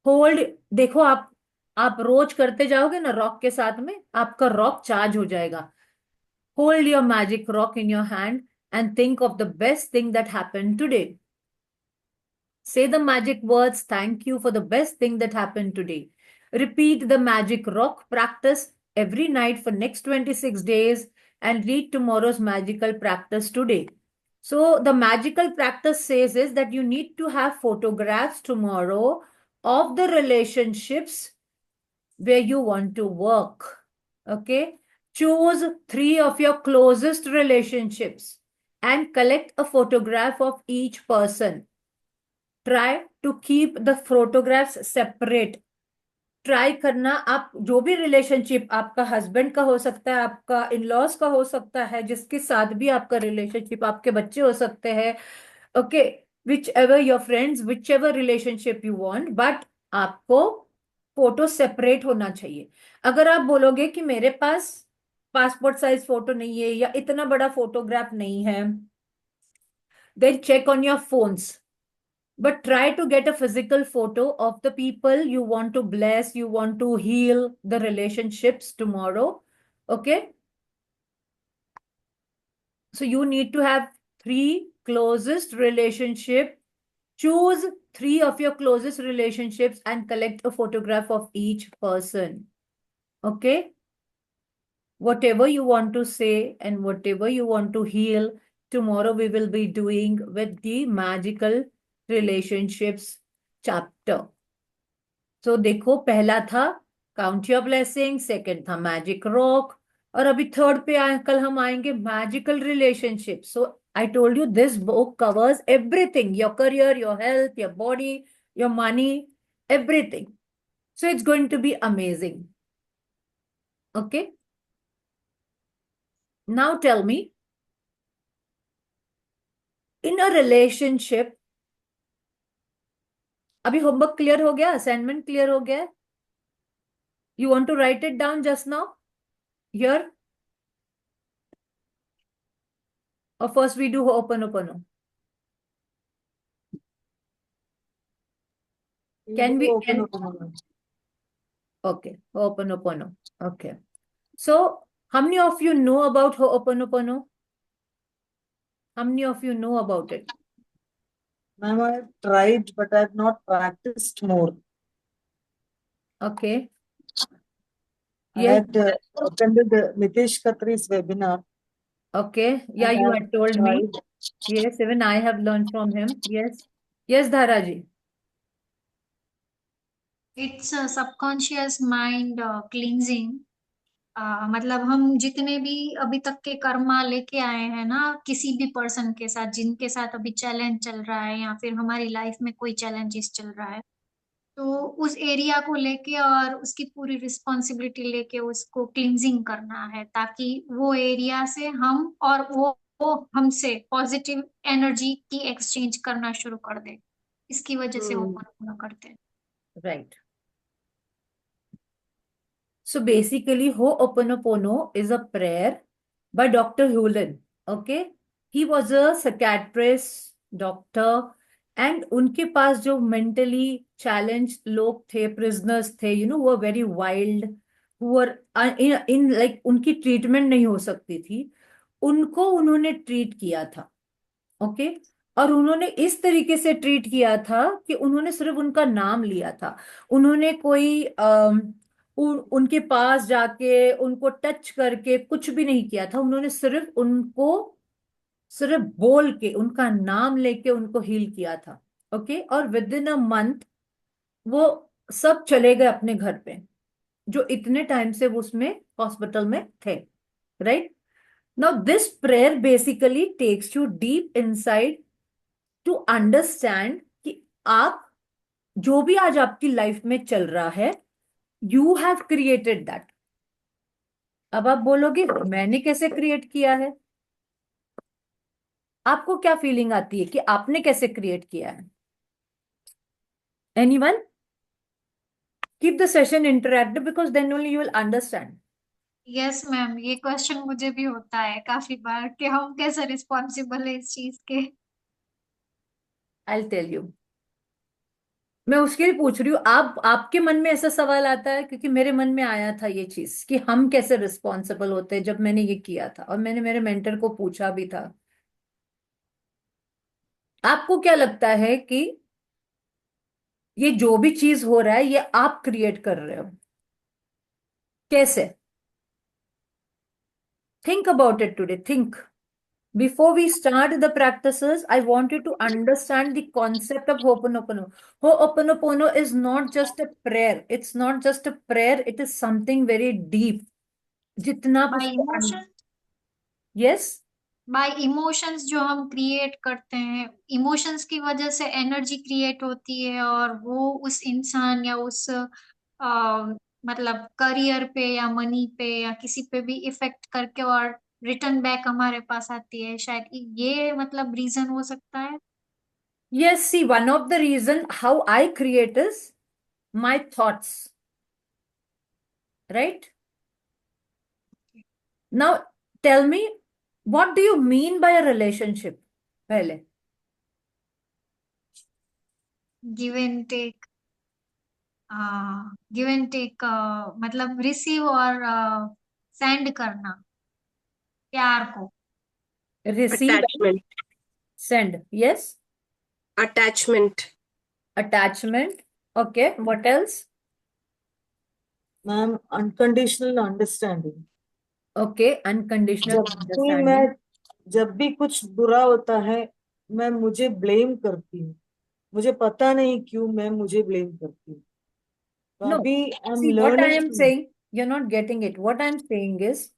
होल्ड. देखो आप रोज करते जाओगे ना रॉक के साथ में, आपका रॉक चार्ज हो जाएगा. Hold your magic rock in your hand and think of the best thing that happened today. Say the magic words, thank you for the best thing that happened today. Repeat the magic rock practice every night for next 26 days and read tomorrow's magical practice today. So the magical practice says is that you need to have photographs tomorrow of the relationships where you want to work. Okay. Choose 3 of your closest relationships and collect a photograph of each person. Try to keep the photographs separate. Try करना, आप जो भी relationship, आपका husband का हो सकता है, आपका इन लॉज का हो सकता है, जिसके साथ भी आपका रिलेशनशिप, आपके बच्चे हो सकते हैं, okay, which ever your friends, which ever relationship you want, but आपको फोटो सेपरेट होना चाहिए. अगर आप बोलोगे कि मेरे पास पासपोर्ट साइज फोटो नहीं है या इतना बड़ा फोटोग्राफ नहीं है, then check on your phones. But try to get a physical photo of the people you want to bless, you want to heal the relationships tomorrow. Okay. So you need to have 3 closest relationship. Choose 3 of your closest relationships and collect a photograph of each person. Okay. Whatever you want to say and whatever you want to heal, tomorrow we will be doing with the magical relationships chapter. तो देखो, पहला था count your blessing, second था magic rock, और अभी third पे कल हम आएंगे magical relationship. So I told you this book covers everything, your career, your health, your body, your money, everything. So it's going to be amazing. Okay, now tell me, in a relationship, अभी homework clear हो गया, assignment clear हो गया? You want to write it down just now here, or first we do Ho'oponopono? Can we? Okay, Ho'oponopono. Okay. So, how many of you know about Ho'oponopono? How many of you know about it? Ma'am, I've tried, but I've not practiced more. Okay. I Yes. had attended Nitish Khatri's webinar. Okay. Yeah, and you I've had told me. tried. Yes, even I have learned from him. Yes. Yes, Dharaji. It's subconscious mind cleansing. मतलब हम जितने भी अभी तक के कर्मा लेके आए हैं ना, किसी भी पर्सन के साथ जिनके साथ अभी चैलेंज चल रहा है या फिर हमारी लाइफ में कोई चैलेंजेस चल रहा है, तो उस एरिया को लेके और उसकी पूरी रिस्पॉन्सिबिलिटी लेके उसको क्लींजिंग करना है, ताकि वो एरिया से हम और वो हमसे पॉजिटिव एनर्जी की एक्सचेंज करना शुरू कर दे. इसकी वजह से ओपन करते हैं. Right. So basically, Ho'oponopono is a prayer by Dr. Hewlin. Okay. He was a psychiatrist, doctor, and उनके पास जो mentally challenged लोग थे, prisoners थे, who were very wild, who were in like उनकी treatment नहीं हो सकती थी, उनको उन्होंने treat किया था. ओके. और उन्होंने इस तरीके से ट्रीट किया था कि उन्होंने सिर्फ उनका नाम लिया था. उन्होंने कोई उनके पास जाके उनको टच करके कुछ भी नहीं किया था. उन्होंने सिर्फ उनको सिर्फ बोल के उनका नाम लेके उनको हील किया था. ओके. और विद इन अ मंथ वो सब चले गए अपने घर पे, जो इतने टाइम से वो उसमें हॉस्पिटल में थे. Right. Now, this prayer basically takes you deep inside to understand कि आप जो भी आज आपकी लाइफ में चल रहा है, यू हैव क्रिएटेड दैट। अब आप बोलोगे मैंने कैसे क्रिएट किया है? आपको क्या फीलिंग आती है कि आपने कैसे क्रिएट किया है? Anyone? Keep the session interactive because then only you will understand. Yes ma'am, ये क्वेश्चन मुझे भी होता है काफी बार कि हम कैसे रिस्पॉन्सिबल है इस चीज के। I will tell you. मैं उसके लिए पूछ रही हूँ, आप आपके मन में ऐसा सवाल आता है? क्योंकि मेरे मन में आया था ये चीज कि हम कैसे रिस्पॉन्सिबल होते हैं, जब मैंने ये किया था और मैंने मेरे मेंटर को पूछा भी था। आपको क्या लगता है कि ये जो भी चीज हो रहा है ये आप क्रिएट कर रहे हो? कैसे? Think about it today, think. Before we start the practices, I want you to understand the concept of Ho'oponopono. Ho'oponopono is not just a prayer. It's not just a prayer. It is something very deep. जितना आप bye उसको emotion, yes, bye emotions जो हम create करते हैं, emotions की वजह से एनर्जी क्रिएट होती है और वो उस इंसान या उस मतलब करियर पे या मनी पे या किसी पे भी इफेक्ट करके और रिटर्न बैक हमारे पास आती है। शायद ये मतलब रीजन हो सकता है। yes. See, one of the reason how I create is my thoughts, right? Now, tell me, what do you mean by a relationship? पहले give and take, give and take मतलब रिसीव और send करना प्यार को। receive and Attachment. send. Yes, Attachment. attachment. Okay, what else? Ma'am unconditional understanding. Okay, unconditional भी मैं understanding. जब भी कुछ बुरा होता है मैं मुझे ब्लेम करती हूँ, मुझे पता नहीं क्यों मैं मुझे ब्लेम करती हूँ। तो No, अभी I am see what I am learning. saying, you're not getting it. What I'm saying is,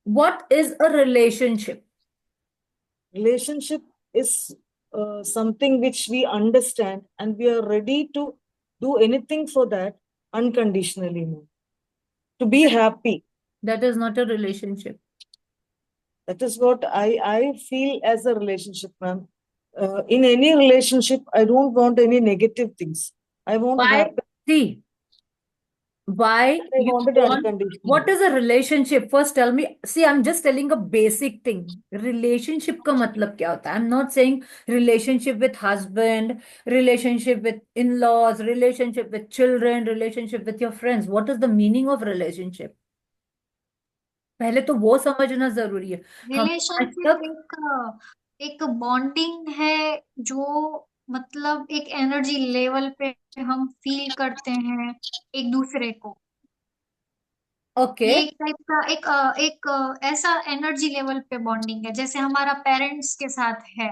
what is a relationship? Relationship is something which we understand and we are ready to do anything for that unconditionally, ma'am. To be happy. That is not a relationship. That is what I feel as a relationship, ma'am. In any relationship, I don't want any negative things. I want Why? happy. See, why I you want it want, unconditionally. what is a relationship? First tell me. See, I'm just telling a basic thing. Relationship का मतलब क्या होता है? I'm not saying relationship with husband, relationship with in-laws, relationship with children, relationship with your friends. What is the meaning of relationship? पहले तो वो समझना जरूरी है। हम आज रिलेशनशिप तक एक बॉन्डिंग है जो मतलब एक एनर्जी लेवल पे हम फील करते हैं एक दूसरे को। ओके, ये एक टाइप का ऐसा एनर्जी लेवल पे बॉन्डिंग है जैसे हमारा पेरेंट्स के साथ है,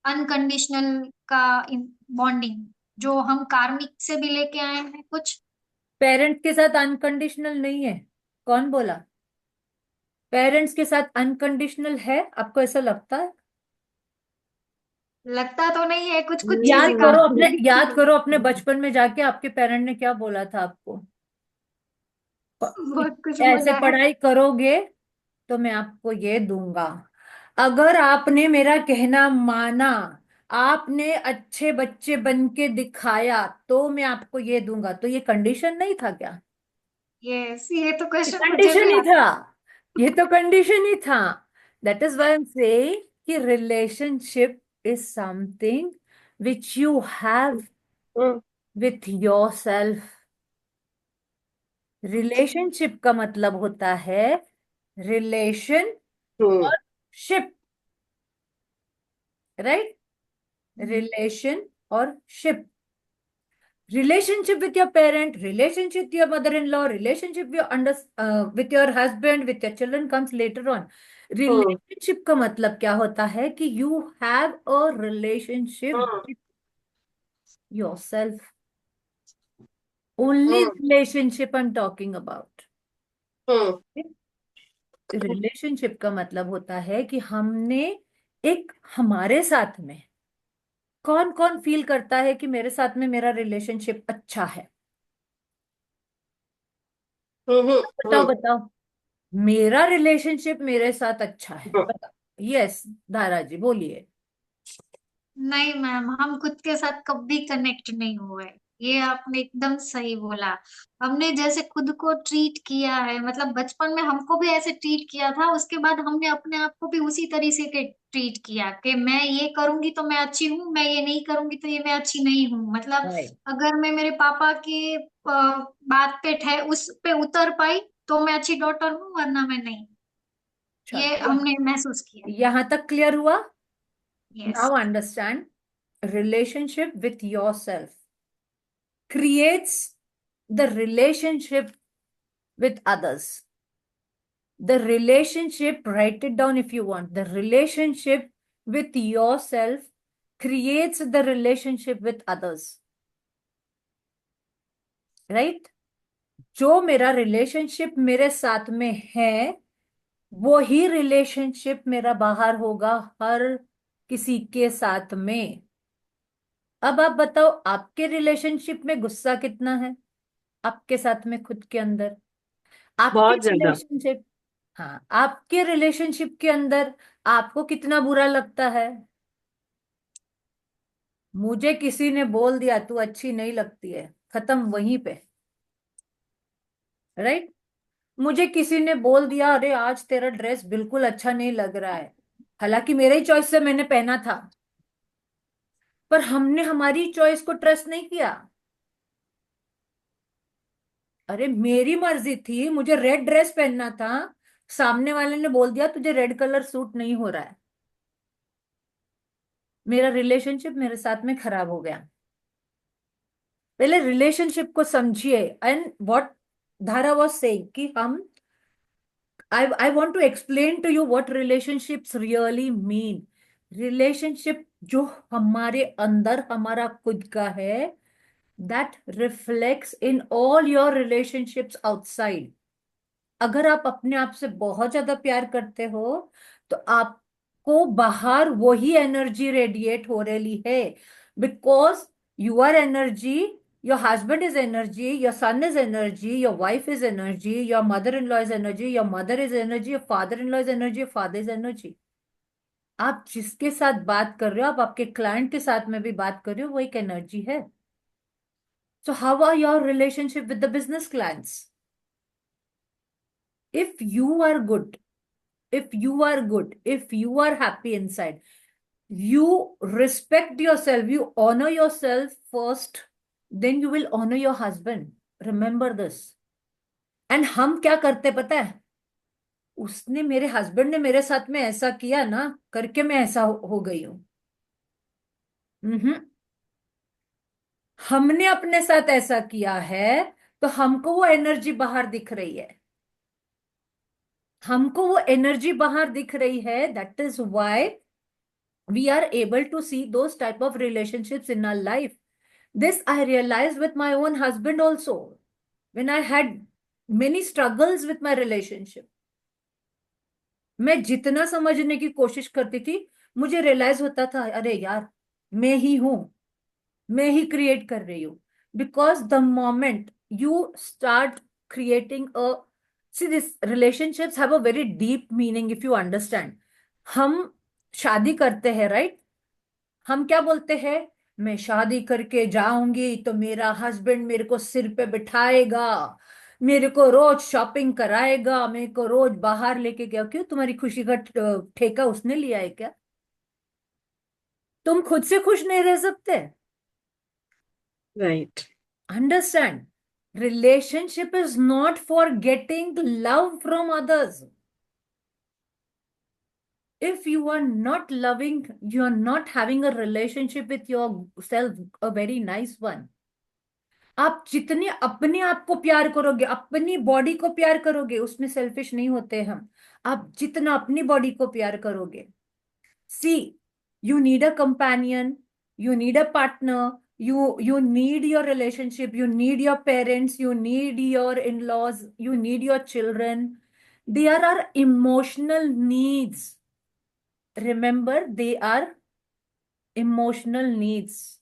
अनकंडीशनल का बॉन्डिंग जो हम कार्मिक से भी लेके आए हैं कुछ। पेरेंट्स के साथ अनकंडीशनल नहीं है। कौन बोला? पेरेंट्स के साथ अनकंडीशनल है? आपको ऐसा लगता है? लगता तो नहीं है, कुछ कुछ याद चीजें करो काफी अपने, याद दिखती करो अपने बचपन में जाके आपके पेरेंट ने क्या बोला था आपको। बहुत कुछ ऐसे बोला है। पढ़ाई करोगे तो मैं आपको ये दूंगा। अगर आपने मेरा कहना माना, आपने अच्छे बच्चे बन के दिखाया, तो मैं आपको ये दूंगा। तो ये कंडीशन नहीं था क्या? यस, ये तो क्वेश्चन मुझे कंडीशन भी ही था। आता ये तो कंडीशन ही था। That is why I am saying कि relationship is something which you have Hmm. With yourself. Relationship का मतलब होता है रिलेशन Hmm. और शिप, राइट? है। रिलेशन और ship. Relationship with your parent, relationship with your mother-in-law, relationship with your husband, with your children comes later on. Hmm. Relationship का मतलब क्या होता है कि you have a relationship Hmm. with yourself. Only Hmm. relationship I'm talking about. Hmm. Relationship का मतलब होता है कि हमने एक हमारे साथ में कौन कौन फील करता है कि मेरे साथ में मेरा रिलेशनशिप अच्छा है? हम्म बताओ बताओ, मेरा रिलेशनशिप मेरे साथ अच्छा है, बताओ। यस, धारा जी बोलिए। नहीं मैम, हम खुद के साथ कभी कनेक्ट नहीं हुए। ये आपने एकदम सही बोला। हमने जैसे खुद को ट्रीट किया है, मतलब बचपन में हमको भी ऐसे ट्रीट किया था, उसके बाद हमने अपने आप को भी उसी तरीके के ट्रीट किया कि मैं ये करूंगी तो मैं अच्छी हूँ, मैं ये नहीं करूंगी तो ये मैं अच्छी नहीं हूँ। मतलब राइट। अगर मैं मेरे पापा की बात पे उस पे उतर पाई तो मैं अच्छी डॉटर हूँ, वरना मैं नहीं। ये चलो, हमने महसूस किया। यहां तक क्लियर हुआ? Yes. Now understand, relationship with yourself creates the relationship with others. The relationship, write it down if you want. The relationship with yourself creates the relationship with others. Right? जो मेरा रिलेशनशिप मेरे साथ में है, वो ही relationship मेरा बाहर होगा हर किसी के साथ में। अब आप बताओ, आपके रिलेशनशिप में गुस्सा कितना है आपके साथ में खुद के अंदर? आपके बहुत ज्यादा। रिलेशनशिप, हाँ, आपके रिलेशनशिप के अंदर आपको कितना बुरा लगता है? मुझे किसी ने बोल दिया तू अच्छी नहीं लगती है, खत्म वहीं पे। राइट? मुझे किसी ने बोल दिया अरे आज तेरा ड्रेस बिल्कुल अच्छा नहीं लग रहा है, हालांकि मेरे ही चॉइस से मैंने पहना था, पर हमने हमारी चॉइस को ट्रस्ट नहीं किया। अरे मेरी मर्जी थी, मुझे रेड ड्रेस पहनना था, सामने वाले ने बोल दिया तुझे रेड कलर सूट नहीं हो रहा है, मेरा रिलेशनशिप मेरे साथ में खराब हो गया। पहले रिलेशनशिप को समझिए। And what Dhara was saying कि हम, I want to explain to you what relationships really mean. Relationship जो हमारे अंदर हमारा खुद का है, that reflects in all your relationships outside. अगर आप अपने आप से बहुत ज्यादा प्यार करते हो, तो आपको बाहर वही एनर्जी रेडिएट हो रही है, because your energy, your husband is energy, your son is energy, your wife is energy, your mother-in-law is energy, your mother is energy, your father-in-law is energy, your father is energy। आप जिसके साथ बात कर रहे हो, आप आपके client के साथ में भी बात कर रहे हो, वो एक एनर्जी है। So how are your relationship with the business clients? If you are good, if you are good, if you are happy inside, you respect yourself, you honor yourself first, then you will honor your husband. Remember this. And हम क्या करते पता है? उसने, मेरे husband ने मेरे साथ में ऐसा किया ना, करके मैं ऐसा हो गई हूं। हम्म। हमने अपने साथ ऐसा किया है, तो हमको वो एनर्जी बाहर दिख रही है, हमको वो एनर्जी बाहर दिख रही है। That is why we are able to see those type of relationships in our life. This I realized with my own husband also, when I had many struggles with my relationship. मैं जितना समझने की कोशिश करती थी, मुझे realise होता था अरे यार, मैं ही हूं, मैं ही क्रिएट कर रही हूँ। Because the moment you start creating a, see this relationships have a very deep meaning if you understand. हम शादी करते हैं, राइट? हम क्या बोलते हैं? मैं शादी करके जाऊंगी तो मेरा हस्बैंड मेरे को सिर पे बिठाएगा, मेरे को रोज शॉपिंग कराएगा, मेरे को रोज बाहर लेके गया। क्यों? तुम्हारी खुशी का ठेका उसने लिया है क्या? तुम खुद से खुश नहीं रह सकते? Right. Understand, relationship is not for getting love from others. If you are not loving, you are not having a relationship with yourself, a very nice one। आप जितने अपने आप को प्यार करोगे, अपनी बॉडी को प्यार करोगे, उसमें सेल्फिश नहीं होते हम। आप जितना अपनी बॉडी को प्यार करोगे, see, you need a companion, you need a partner, you need your relationship, you need your parents, you need your in-laws, you need your children। They are our emotional needs। remember, they are emotional needs.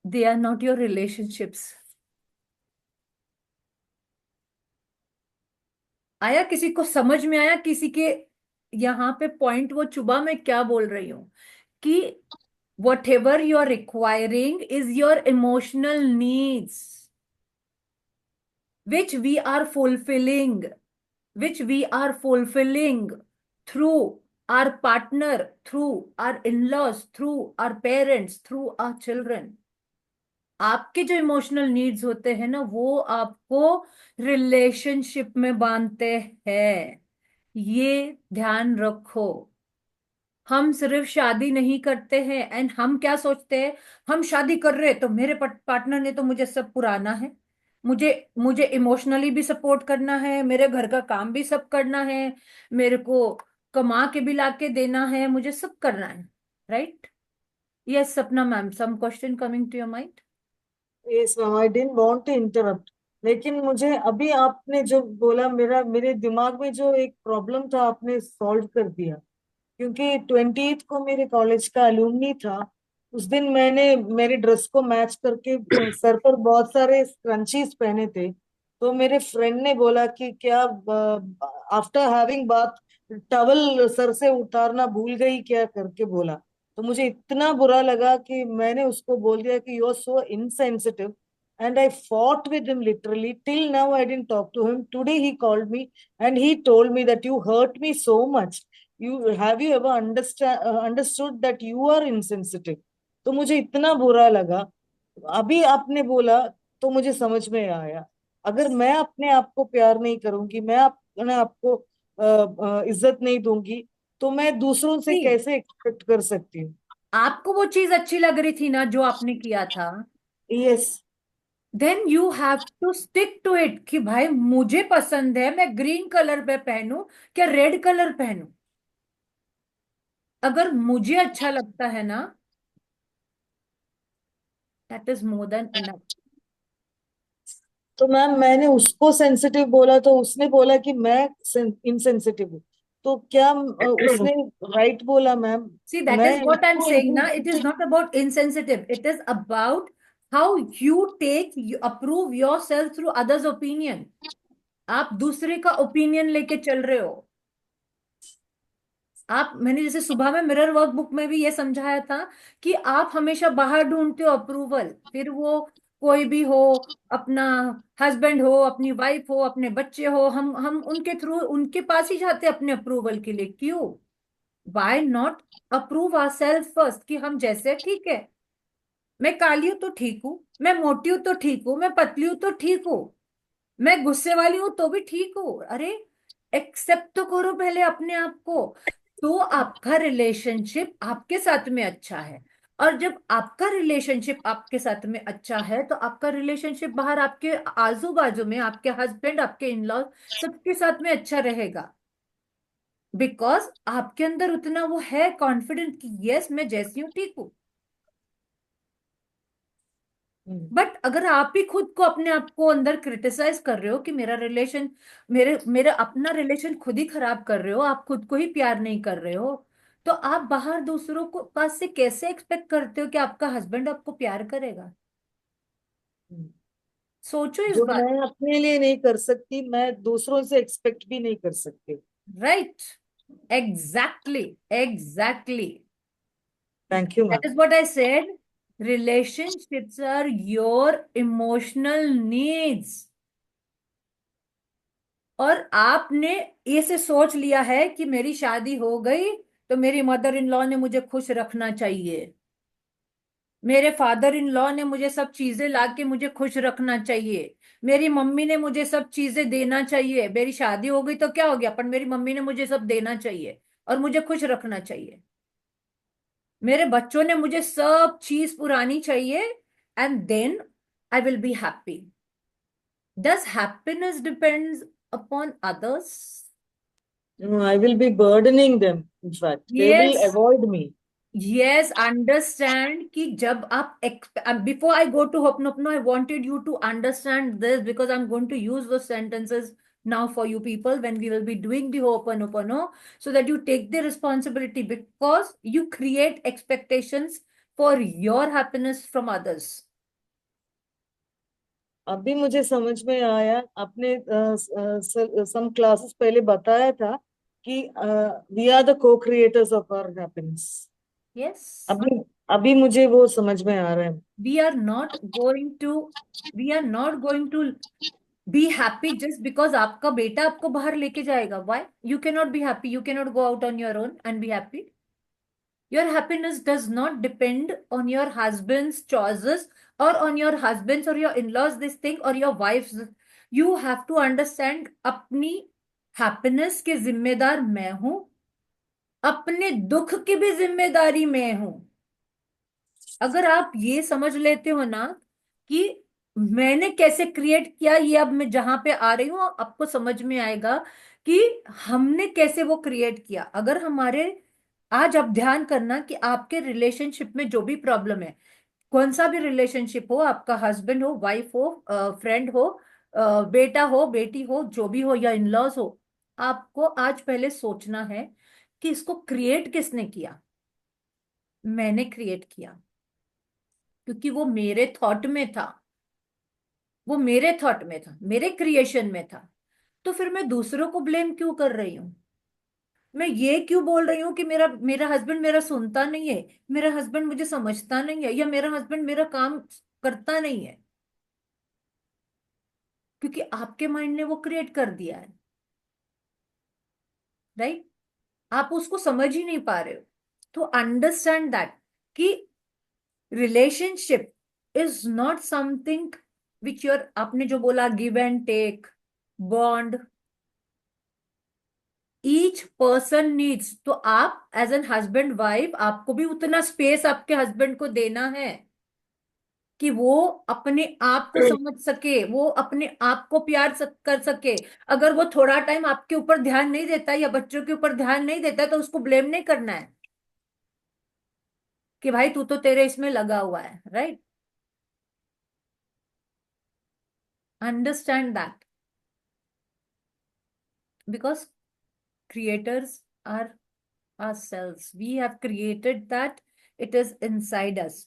They are not your relationships. आया किसी को समझ में? आया किसी के यहाँ पे पॉइंट वो चुबा? मैं क्या बोल रही हूँ कि whatever you are requiring is your emotional needs, which we are fulfilling, through our partner, through our in-laws, through our parents, through our children. आपके जो इमोशनल नीड्स होते हैं ना, वो आपको रिलेशनशिप में बांधते हैं। ये ध्यान रखो। हम सिर्फ शादी नहीं करते हैं एंड हम क्या सोचते हैं, हम शादी कर रहे हैं तो मेरे पार्टनर ने तो मुझे सब पुराना है, मुझे मुझे इमोशनली भी सपोर्ट करना है, मेरे घर का काम भी सब करना है, मेरे को कमा के भी लाके देना है, मुझे सब करना है, right? Yes Sapna ma'am, some question coming to your mind? Yes ma'am, I didn't want to interrupt, लेकिन मुझे अभी आपने जो बोला, मेरे दिमाग में जो एक प्रॉब्लम था आपने सॉल्व कर दिया। क्योंकि 20th को मेरे कॉलेज का अलुमनी था। उस दिन मैंने मेरे ड्रेस को मैच करके सर पर बहुत सारे स्क्रंचीज पहने थे। तो मेरे फ्रेंड ने बोला कि क्या आफ्टर हैविंग बात टवल सर से उतारना भूल गई क्या, करके बोला। तो मुझे इतना बुरा लगा कि मैंने उसको बोल दिया कि you are so insensitive, and I fought with him literally. Till now I didn't talk to him. Today he called me and he told me that you hurt me so much. Have you ever understood that you are insensitive? तो मुझे इतना बुरा लगा। अभी आपने बोला तो मुझे समझ में आया। अगर मैं अपने आप को प्यार नहीं करूंगी, मैं अपने आप को इज्जत नहीं दूंगी, तो मैं दूसरों से जी, कैसे एक्सपेक्ट कर सकती हूँ? आपको वो चीज अच्छी लग रही थी ना जो आपने किया था, yes. Then you have to stick to it कि भाई मुझे पसंद है, मैं ग्रीन कलर पे पहनूं क्या रेड कलर पहनूं? अगर मुझे अच्छा लगता है ना, that is more than enough. तो मैम मैंने उसको सेंसिटिव बोला तो उसने बोला कि मैं इनसेंसिटिव हूँ। तो क्या उसने राइट बोला मैम? सी दैट मैं is what I am saying ना, it is not about insensitive, it is about how you take, you approve yourself through others opinion. आप दूसरे का ओपिनियन लेके चल रहे हो। आप, मैंने जैसे सुबह में मिरर वर्क बुक में भी ये समझाया था कि आप हमेशा बाहर ढूंढते हो अप्रूवल, फिर वो कोई भी हो, अपना हस्बैंड हो, अपनी वाइफ हो, अपने बच्चे हो, हम उनके थ्रू उनके पास ही जाते हैं अपने अप्रूवल के लिए। क्यों? Why not approve our self first कि हम जैसे ठीक है, मैं काली हूं तो ठीक हूं, मैं मोटी हूं तो ठीक हूं, मैं पतली हूं तो ठीक हूं, मैं गुस्से वाली हूं तो भी ठीक हूं। अरे एक्सेप्ट तो करो पहले अपने आप को, तो आपका रिलेशनशिप आपके साथ में अच्छा है। और जब आपका रिलेशनशिप आपके साथ में अच्छा है तो आपका रिलेशनशिप बाहर आपके आजू बाजू में आपके हस्बैंड, आपके इन लॉ, सबके साथ में अच्छा रहेगा। बिकॉज आपके अंदर उतना वो है कॉन्फिडेंट कि यस मैं जैसी हूं ठीक हूं। बट अगर आप ही खुद को, अपने आप को अंदर क्रिटिसाइज कर रहे हो कि मेरा रिलेशन, मेरे मेरे अपना रिलेशन खुद ही खराब कर रहे हो, आप खुद को ही प्यार नहीं कर रहे हो, तो आप बाहर दूसरों को पास से कैसे एक्सपेक्ट करते हो कि आपका हस्बैंड आपको प्यार करेगा? सोचो इस जो बात। मैं अपने लिए नहीं कर सकती, मैं दूसरों से एक्सपेक्ट भी नहीं कर सकती। Right, exactly, exactly, thank you that ma'am. Is what I said. relationships are your emotional needs। और आपने ये से सोच लिया है कि मेरी शादी हो गई तो मेरी मदर इन लॉ ने मुझे खुश रखना चाहिए, मेरे फादर इन लॉ ने मुझे सब चीजें लाके मुझे खुश रखना चाहिए, मेरी मम्मी ने मुझे सब चीजें देना चाहिए। मेरी शादी हो गई तो क्या हो गया, पर मेरी मम्मी ने मुझे सब देना चाहिए और मुझे खुश रखना चाहिए। मेरे बच्चों ने मुझे सब चीज पुरानी चाहिए, and then I will be happy. Does happiness depends upon others? No, I will be burdening them. In fact, they will yes, avoid me. Yes, understand कि जब आप, before I go to ho'oponopono, I wanted you to understand this because I am going to use दो sentences now for you people when we will be doing the Ho'oponopono, so that you take the responsibility, because you create expectations for your happiness from others. अभी मुझे समझ में आया, आपने सम classes पहले बताया था कि we are the co creators of our happiness. Yes. अभी अभी मुझे वो समझ में आ रहा है। we are not going to we are not going to be happy just because आपका बेटा आपको बाहर लेके जाएगा. Why you cannot be happy? You cannot go out on your own and be happy. Your happiness does not depend on your husband's choices or on your husband's or your in-laws this thing or your wife's. You have to understand अपनी happiness के जिम्मेदार मैं हूं, अपने दुख की भी जिम्मेदारी मैं हूं. अगर आप ये समझ लेते हो ना कि मैंने कैसे क्रिएट किया, ये अब मैं जहां पे आ रही हूं आपको समझ में आएगा कि हमने कैसे वो क्रिएट किया. अगर हमारे, आज आप ध्यान करना कि आपके रिलेशनशिप में जो भी प्रॉब्लम है, कौन सा भी रिलेशनशिप हो, आपका हस्बैंड हो, वाइफ हो, फ्रेंड हो, बेटा हो, बेटी हो, जो भी हो, या इन लॉज हो, आपको आज पहले सोचना है कि इसको क्रिएट किसने किया. मैंने क्रिएट किया क्योंकि वो मेरे थॉट में था, वो मेरे थॉट में था, मेरे क्रिएशन में था. तो फिर मैं दूसरों को ब्लेम क्यों कर रही हूं? मैं ये क्यों बोल रही हूँ कि मेरा मेरा हस्बैंड मेरा सुनता नहीं है, मेरा हस्बैंड मुझे समझता नहीं है, या मेरा हस्बैंड मेरा काम करता नहीं है? क्योंकि आपके माइंड ने वो क्रिएट कर दिया है, राइट? आप उसको समझ ही नहीं पा रहे हो. तो अंडरस्टैंड दैट कि relationship is not something which your, आपने जो बोला give and take, bond, each person needs. तो आप एज एन हस्बैंड वाइफ, आपको भी उतना स्पेस आपके हस्बैंड को देना है कि वो अपने आप को समझ सके, वो अपने आप को प्यार कर सके. अगर वो थोड़ा टाइम आपके ऊपर ध्यान नहीं देता या बच्चों के ऊपर ध्यान नहीं देता, तो उसको ब्लेम नहीं करना है कि भाई तू तो तेरे इसमें लगा हुआ है, right? Understand that, because creators are ourselves. We have created that. It is inside us.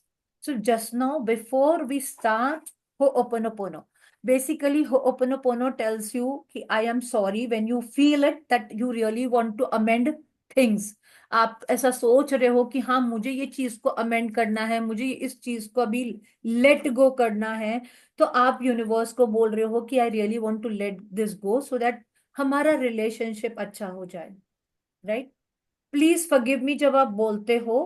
So just now, before we start Ho'oponopono, basically Ho'oponopono tells you कि I am sorry when you feel it that you really want to amend things. आप ऐसा सोच रहे हो कि हाँ मुझे ये चीज को अमेंड करना है, मुझे इस चीज को अभी लेट गो करना है, तो आप यूनिवर्स को बोल रहे हो कि I really want to let this go so that हमारा रिलेशनशिप अच्छा हो जाए, राइट? प्लीज फॉरगिव मी जब आप बोलते हो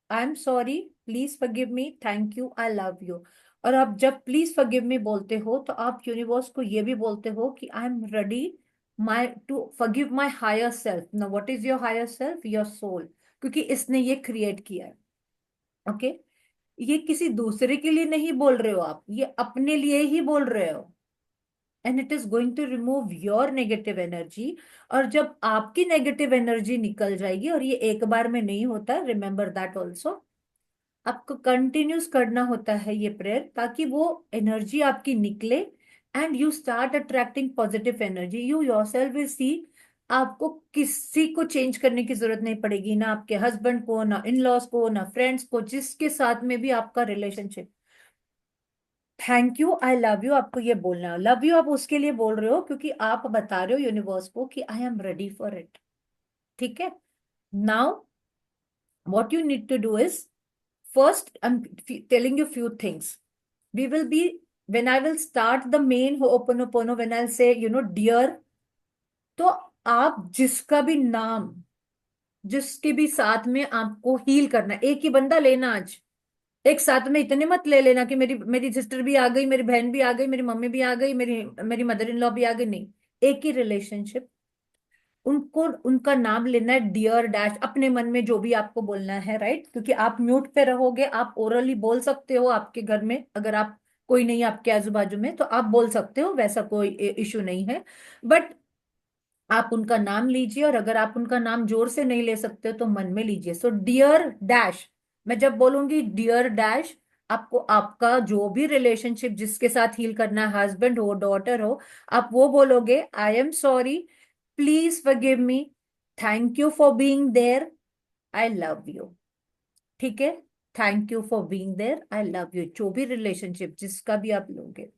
आई am sorry, please forgive me, thank you, I love you. और आप जब प्लीज फॉरगिव मी बोलते हो, तो आप यूनिवर्स को ये भी बोलते हो कि I am ready my to forgive my higher self. Now what is your higher self? Your soul, क्योंकि इसने ये क्रिएट किया है. ओके ये किसी दूसरे के लिए नहीं बोल रहे हो आप, ये अपने लिए ही बोल रहे हो. And it is going to remove your negative energy. और जब आपकी नेगेटिव एनर्जी निकल जाएगी, और ये एक बार में नहीं होता, रिमेंबर दैट ऑल्सो, आपको कंटिन्यूस करना होता है ये प्रेयर, ताकि वो एनर्जी आपकी निकले and you start attracting positive energy. You yourself will see, आपको किसी को चेंज करने की जरूरत नहीं पड़ेगी, ना आपके हस्बैंड को, ना इन लॉज को, ना फ्रेंड्स को, जिसके साथ में भी आपका relationship. Thank you, I love you, आपको ये बोलना है. लव यू आप उसके लिए बोल रहे हो क्योंकि आप बता रहे हो यूनिवर्स को कि I am ready for it. ठीक है? Now what you need to do is, first I am telling you few things. We will be, when I will start the main ho'oponopono, when I say dear, तो आप जिसका भी नाम, जिसके भी साथ में आपको हील करना है, एक ही बंदा लेना आज. एक साथ में इतने मत ले लेना कि मेरी मेरी सिस्टर भी आ गई, मेरी बहन भी आ गई, मेरी मम्मी भी आ गई, मेरी मेरी मदर इन लॉ भी आ गई. नहीं, एक ही रिलेशनशिप, उनको उनका नाम लेना है डियर डैश, अपने मन में जो भी आपको बोलना है, राइट? क्योंकि आप म्यूट पे रहोगे, आप ओरली बोल सकते हो आपके घर में, अगर आप कोई नहीं आपके आजू बाजू में तो आप बोल सकते हो, वैसा कोई इशू नहीं है. बट आप उनका नाम लीजिए, और अगर आप उनका नाम जोर से नहीं ले सकते तो मन में लीजिए. सो डियर डैश, मैं जब बोलूंगी डियर डैश, आपको आपका जो भी रिलेशनशिप जिसके साथ हील करना है, हस्बैंड हो, डॉटर हो, आप वो बोलोगे, I am sorry, please forgive me, thank you for being there, I love you. ठीक है, thank you for being there, I love you, जो भी रिलेशनशिप जिसका भी आप लोगे।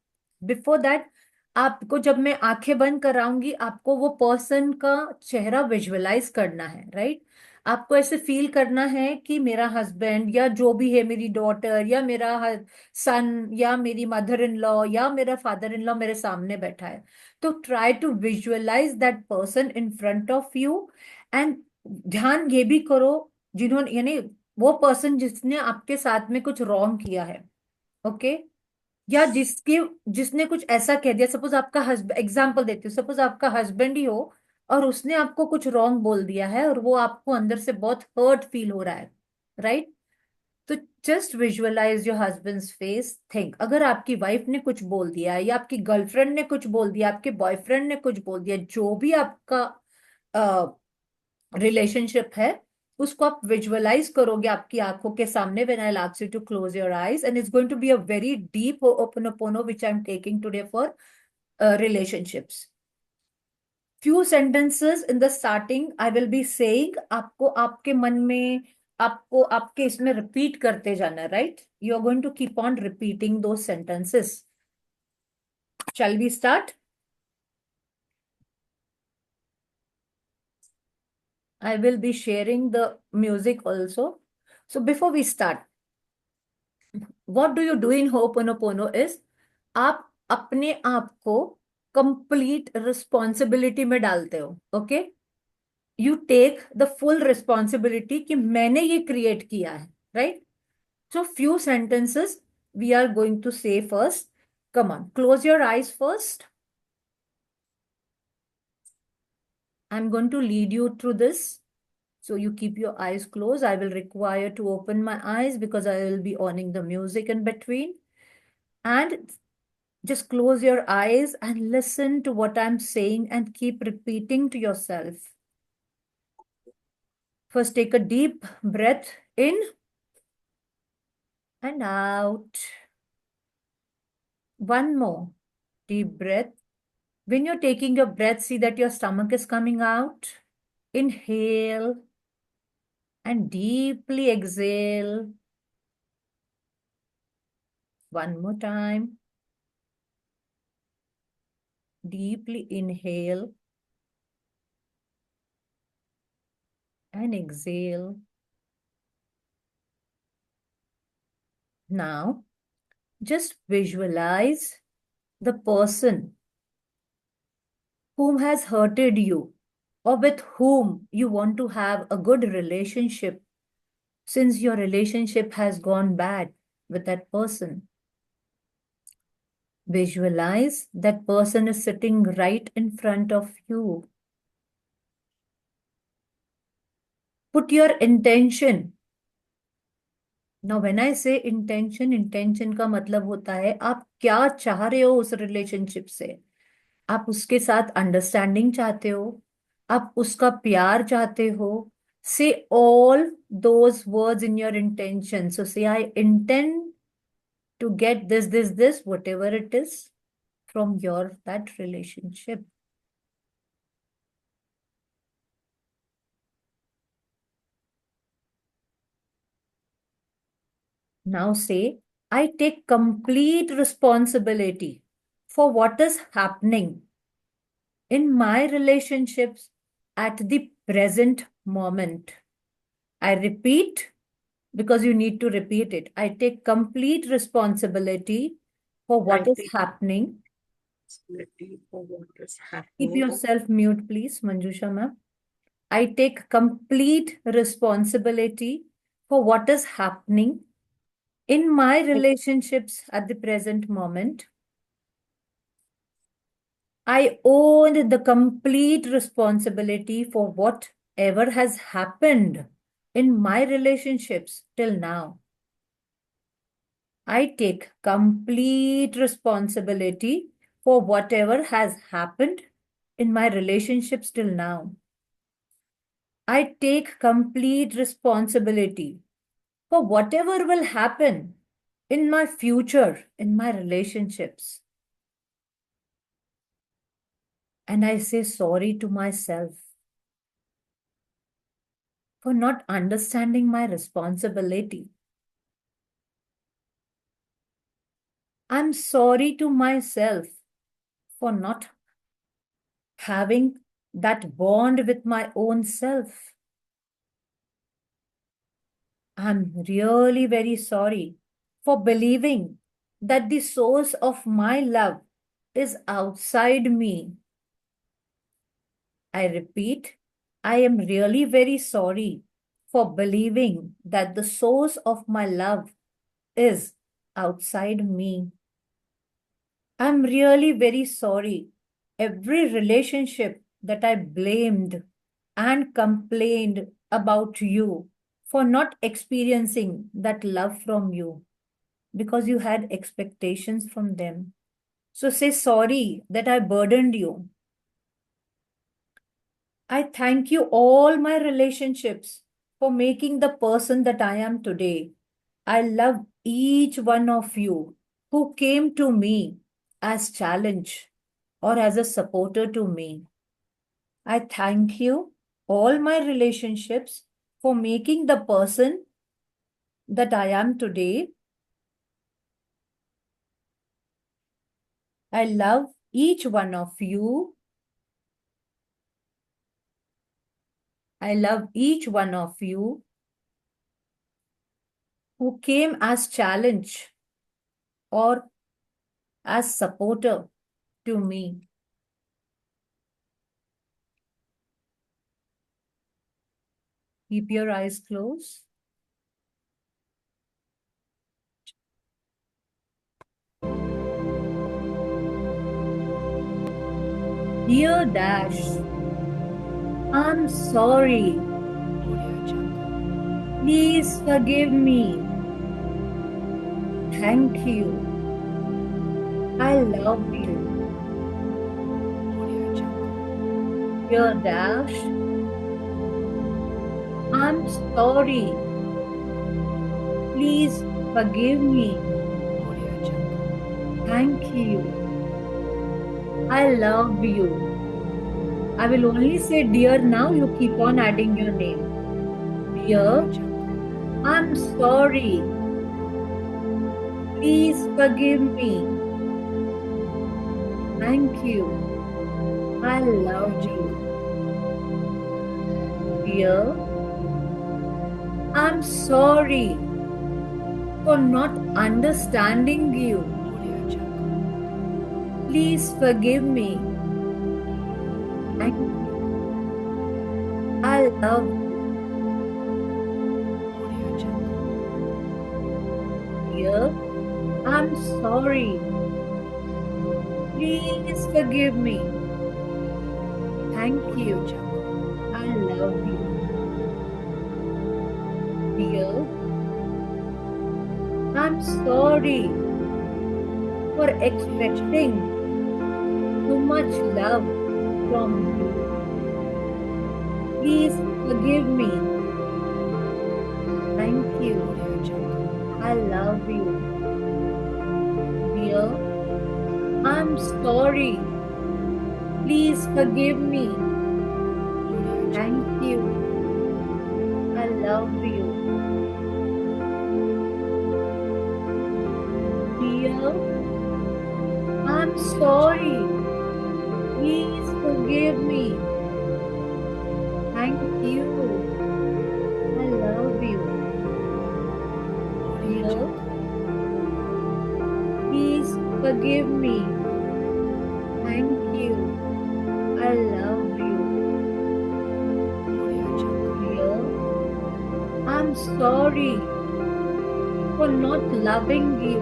बिफोर दैट, आपको जब मैं आंखें बंद कराऊंगी, आपको वो पर्सन का चेहरा विजुअलाइज करना है, राइट? आपको ऐसे फील करना है कि मेरा हस्बैंड या जो भी है, मेरी डॉटर या मेरा सन या मेरी मदर इन लॉ या मेरा फादर इन लॉ मेरे सामने बैठा है। तो try to visualise that person in front of you. And ध्यान ये भी करो, जिन्होंने, यानी वो पर्सन जिसने आपके साथ में कुछ रॉन्ग किया है, ओके, या जिसके जिसने कुछ ऐसा कह दिया, सपोज आपका हस्बैंड, एग्जांपल देती हूँ, सपोज आपका हस्बैंड ही हो और उसने आपको कुछ रॉन्ग बोल दिया है और वो आपको अंदर से बहुत हर्ट फील हो रहा है, राइट? तो just visualise your husband's face, think, अगर आपकी वाइफ ने कुछ बोल दिया है या आपकी गर्लफ्रेंड ने कुछ बोल दिया, आपके बॉयफ्रेंड ने कुछ बोल दिया, जो भी आपका रिलेशनशिप है, उसको आप विजुअलाइज करोगे आपकी आंखों के सामने, when I ask you to close your eyes, and it's going to be a very deep ho'oponopono which I am taking today for relationships. Few sentences in the starting I will be saying, आपको आपके मन में, आपको आपके इसमें repeat करते जाना, right? You are going to keep on repeating दो sentences. Shall we start? I will be sharing the music also. So before we start, what do you do in Ho'oponopono is, आप अपने आप को complete responsibility में डालते हो, okay? You take the full responsibility कि मैंने ये क्रिएट किया है, right? So few sentences we are going to say first. Come on, close your eyes first. I am going to lead you through this, so you keep your eyes closed. I will require to open my eyes because I will be owning the music in between. And just close your eyes and listen to what I'm saying and keep repeating to yourself. First, take a deep breath in and out. One more deep breath. When you're taking your breath, see that your stomach is coming out. Inhale and deeply exhale. One more time. Deeply inhale and exhale. Now, just visualize the person whom has hurted you or with whom you want to have a good relationship since your relationship has gone bad with that person. Visualize that person is sitting right in front of you. Put your intention. Now, when I say intention, intention का मतलब होता है आप क्या चाह रहे हो उस रिलेशनशिप से। आप उसके साथ अंडरस्टैंडिंग चाहते हो, आप उसका प्यार चाहते हो। Say all those words in your intention. So say I intend to get this whatever it is from your that relationship. Now say, I take complete responsibility for what is happening in my relationships at the present moment. I repeat because you need to repeat it. I take complete responsibility for what is happening. For what is Keep happening. yourself mute, please, Manjusha ma'am. I take complete responsibility for what is happening in my relationships at the present moment. I own the complete responsibility for whatever has happened in my relationships till now. I take complete responsibility for whatever has happened in my relationships till now. I take complete responsibility for whatever will happen in my future, in my relationships. And I say sorry to myself for not understanding my responsibility. I'm sorry to myself for not having that bond with my own self. I'm really very sorry for believing that the source of my love is outside me. I repeat, I am really very sorry for believing that the source of my love is outside me. I'm really very sorry. Every relationship that I blamed and complained about you for not experiencing that love from you because you had expectations from them. So say sorry that I burdened you. I thank you all my relationships for making the person that I am today. I love each one of you who came to me as challenge or as a supporter to me. I thank you all my relationships for making the person that I am today. I love each one of you. I love each one of you who came as challenge or as supporter to me. Keep your eyes closed. Dear Dash, I'm sorry. Please forgive me. Thank you. I love you. Dear Dash, I'm sorry. Please forgive me. Thank you. I love you. I will only say dear now. You keep on adding your name. Dear, I'm sorry. Please forgive me. Thank you. I love you. Dear, I'm sorry for not understanding you. Please forgive me. Thank you. I love you. Dear, I'm sorry. Please forgive me. Thank you. I love you. Dear, I'm sorry for expecting too much love from you. Please forgive me. Thank you. I love you. Dear, I'm sorry. Please forgive me. Thank you. I love you. Dear, I'm sorry. Please forgive me. Thank you. I love you. Dear, please forgive me. Thank you. I love you. Dear, I'm sorry for not loving you.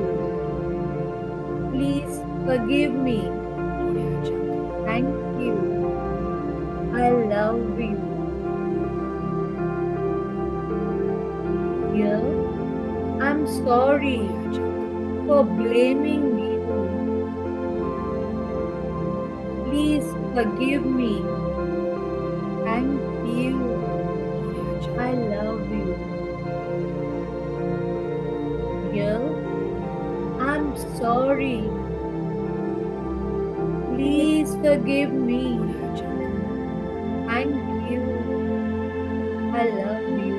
Please forgive me. Thank you. I love you. Dear, I'm sorry for blaming you. Please forgive me. Thank you. I love you. Dear, sorry. Please forgive me. Thank you. I love you.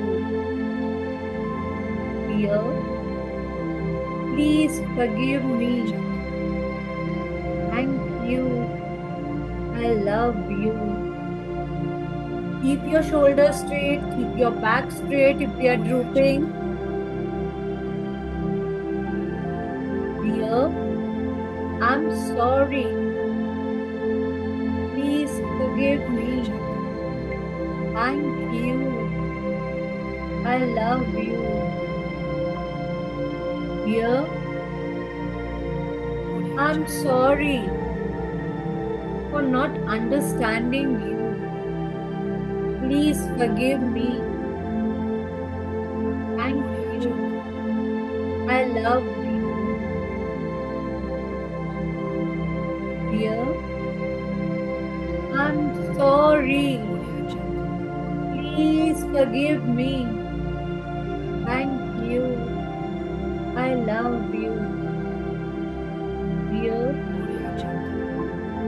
Dear, please forgive me. Thank you. I love you. Keep your shoulders straight, keep your back straight if they are drooping. Dear, I'm sorry. Please forgive me. Thank you. I love you. Dear, I'm sorry for not understanding you. Please forgive me. Thank you. I love you. Dear, I'm sorry. Please forgive me. Thank you. I love you. Dear,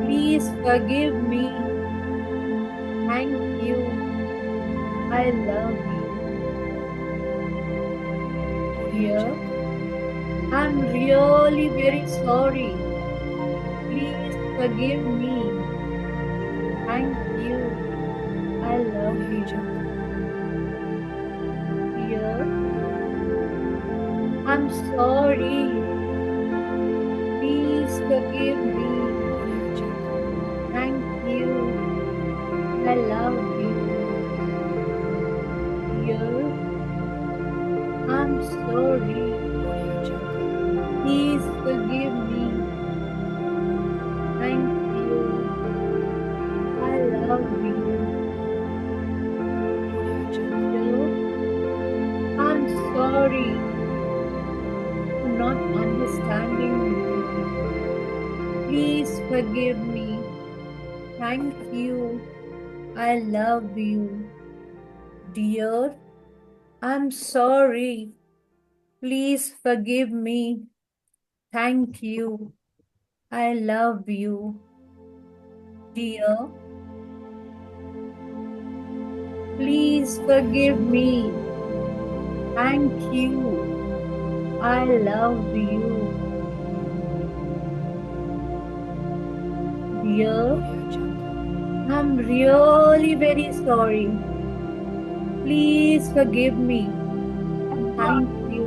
please forgive me. Thank you. I love you. Dear, I'm really very sorry. Please forgive me. Thank you. I love you. Dear, I'm sorry. Please forgive me. Thank you. I love you. Dear, I'm sorry. Please forgive me. Thank you. I love you. Dear, I'm sorry for not understanding you. Please forgive me. Thank you. I love you. Dear, I'm sorry. Please forgive me. Thank you. I love you. Dear, please forgive me. Thank you. I love you. Dear, I'm really very sorry. Please forgive me. Thank you.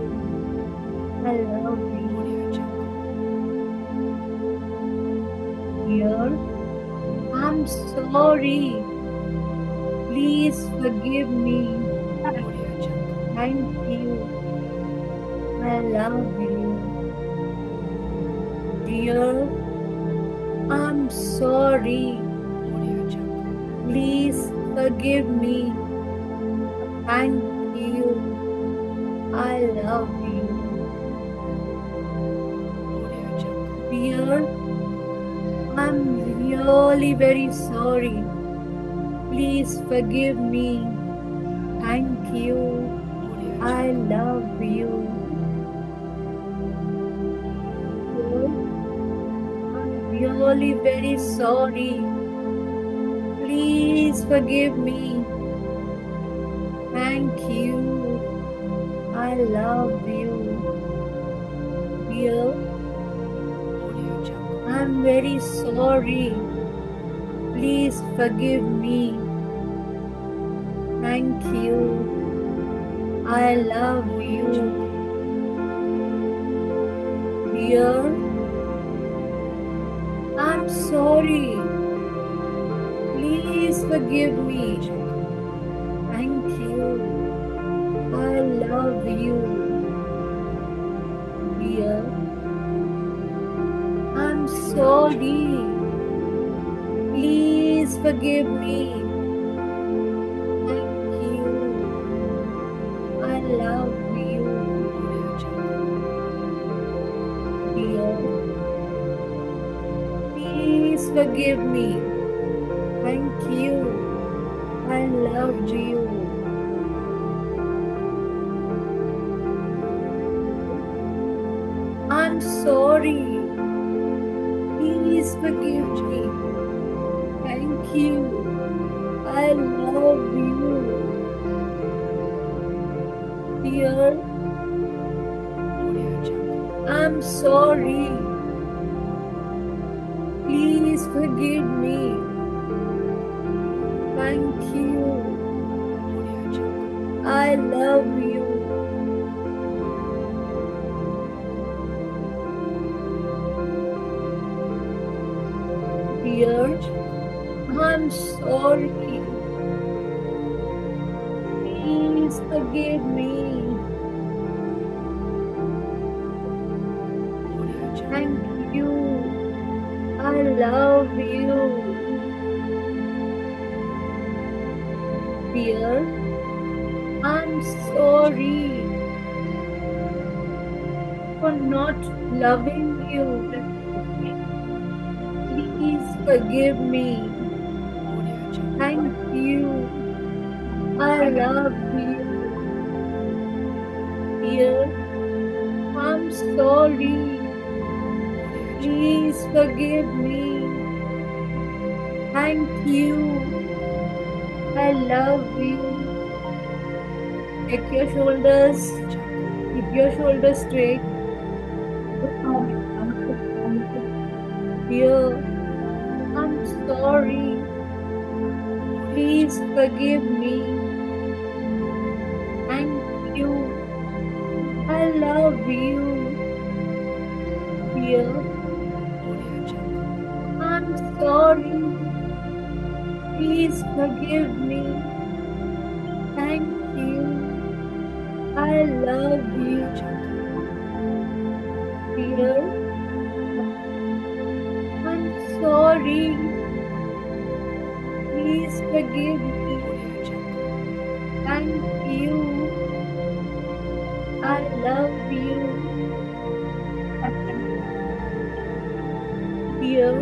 I love you. Dear, I'm sorry. Please forgive me. Thank you. I love you. Dear, I'm sorry. Please forgive me. Thank you. I love you. Dear, I'm really very sorry. Please forgive me. Thank you. I love you. Dear, I'm really very sorry. Please forgive me. Thank you. I love you. Dear, I'm very sorry. Please forgive me. Thank you. I love you. Dear, I'm sorry. Please forgive me. Thank you. I love you. Dear, I'm sorry. Please forgive me. Thank you. I love you. Dear, please forgive me. Thank you. I love you. I'm I'm sorry. Please forgive me. Thank you. I love you. Dear, I'm sorry. Please forgive me. Thank you. I love you. Dear, I'm sorry. Please forgive me. Thank you. I love you. Dear, I'm sorry for not loving you. Please forgive me. Thank you. I love you. Dear, I'm sorry. Please forgive me. Thank you. I love you. Check your shoulders. Keep your shoulders straight. Dear, I'm sorry. Please forgive me. Thank you. I love you. Dear, I'm sorry. Please forgive me. Thank you. I love you. Dear, I'm sorry. Please forgive me. Thank you. I love you. Dear,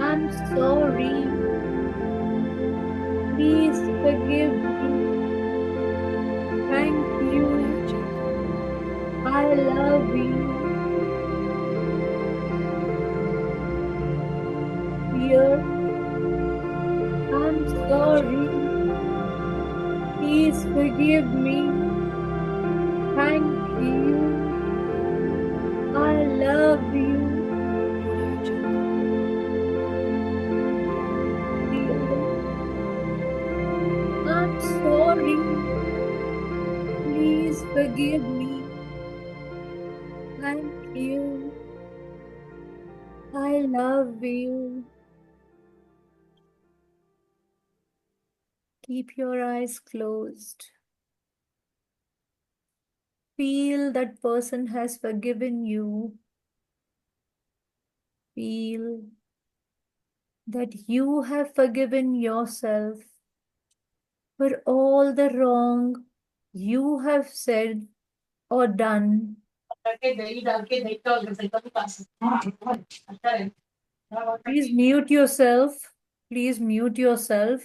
I'm sorry. Please forgive me. Thank you. I love you. Dear, I'm sorry. Please forgive me. Thank you. I love you. Dear, I'm sorry. Please forgive me. Thank you. I love you. Keep your eyes closed. Feel that person has forgiven you. Feel that you have forgiven yourself for all the wrong you have said or done. Please mute yourself. Please mute yourself.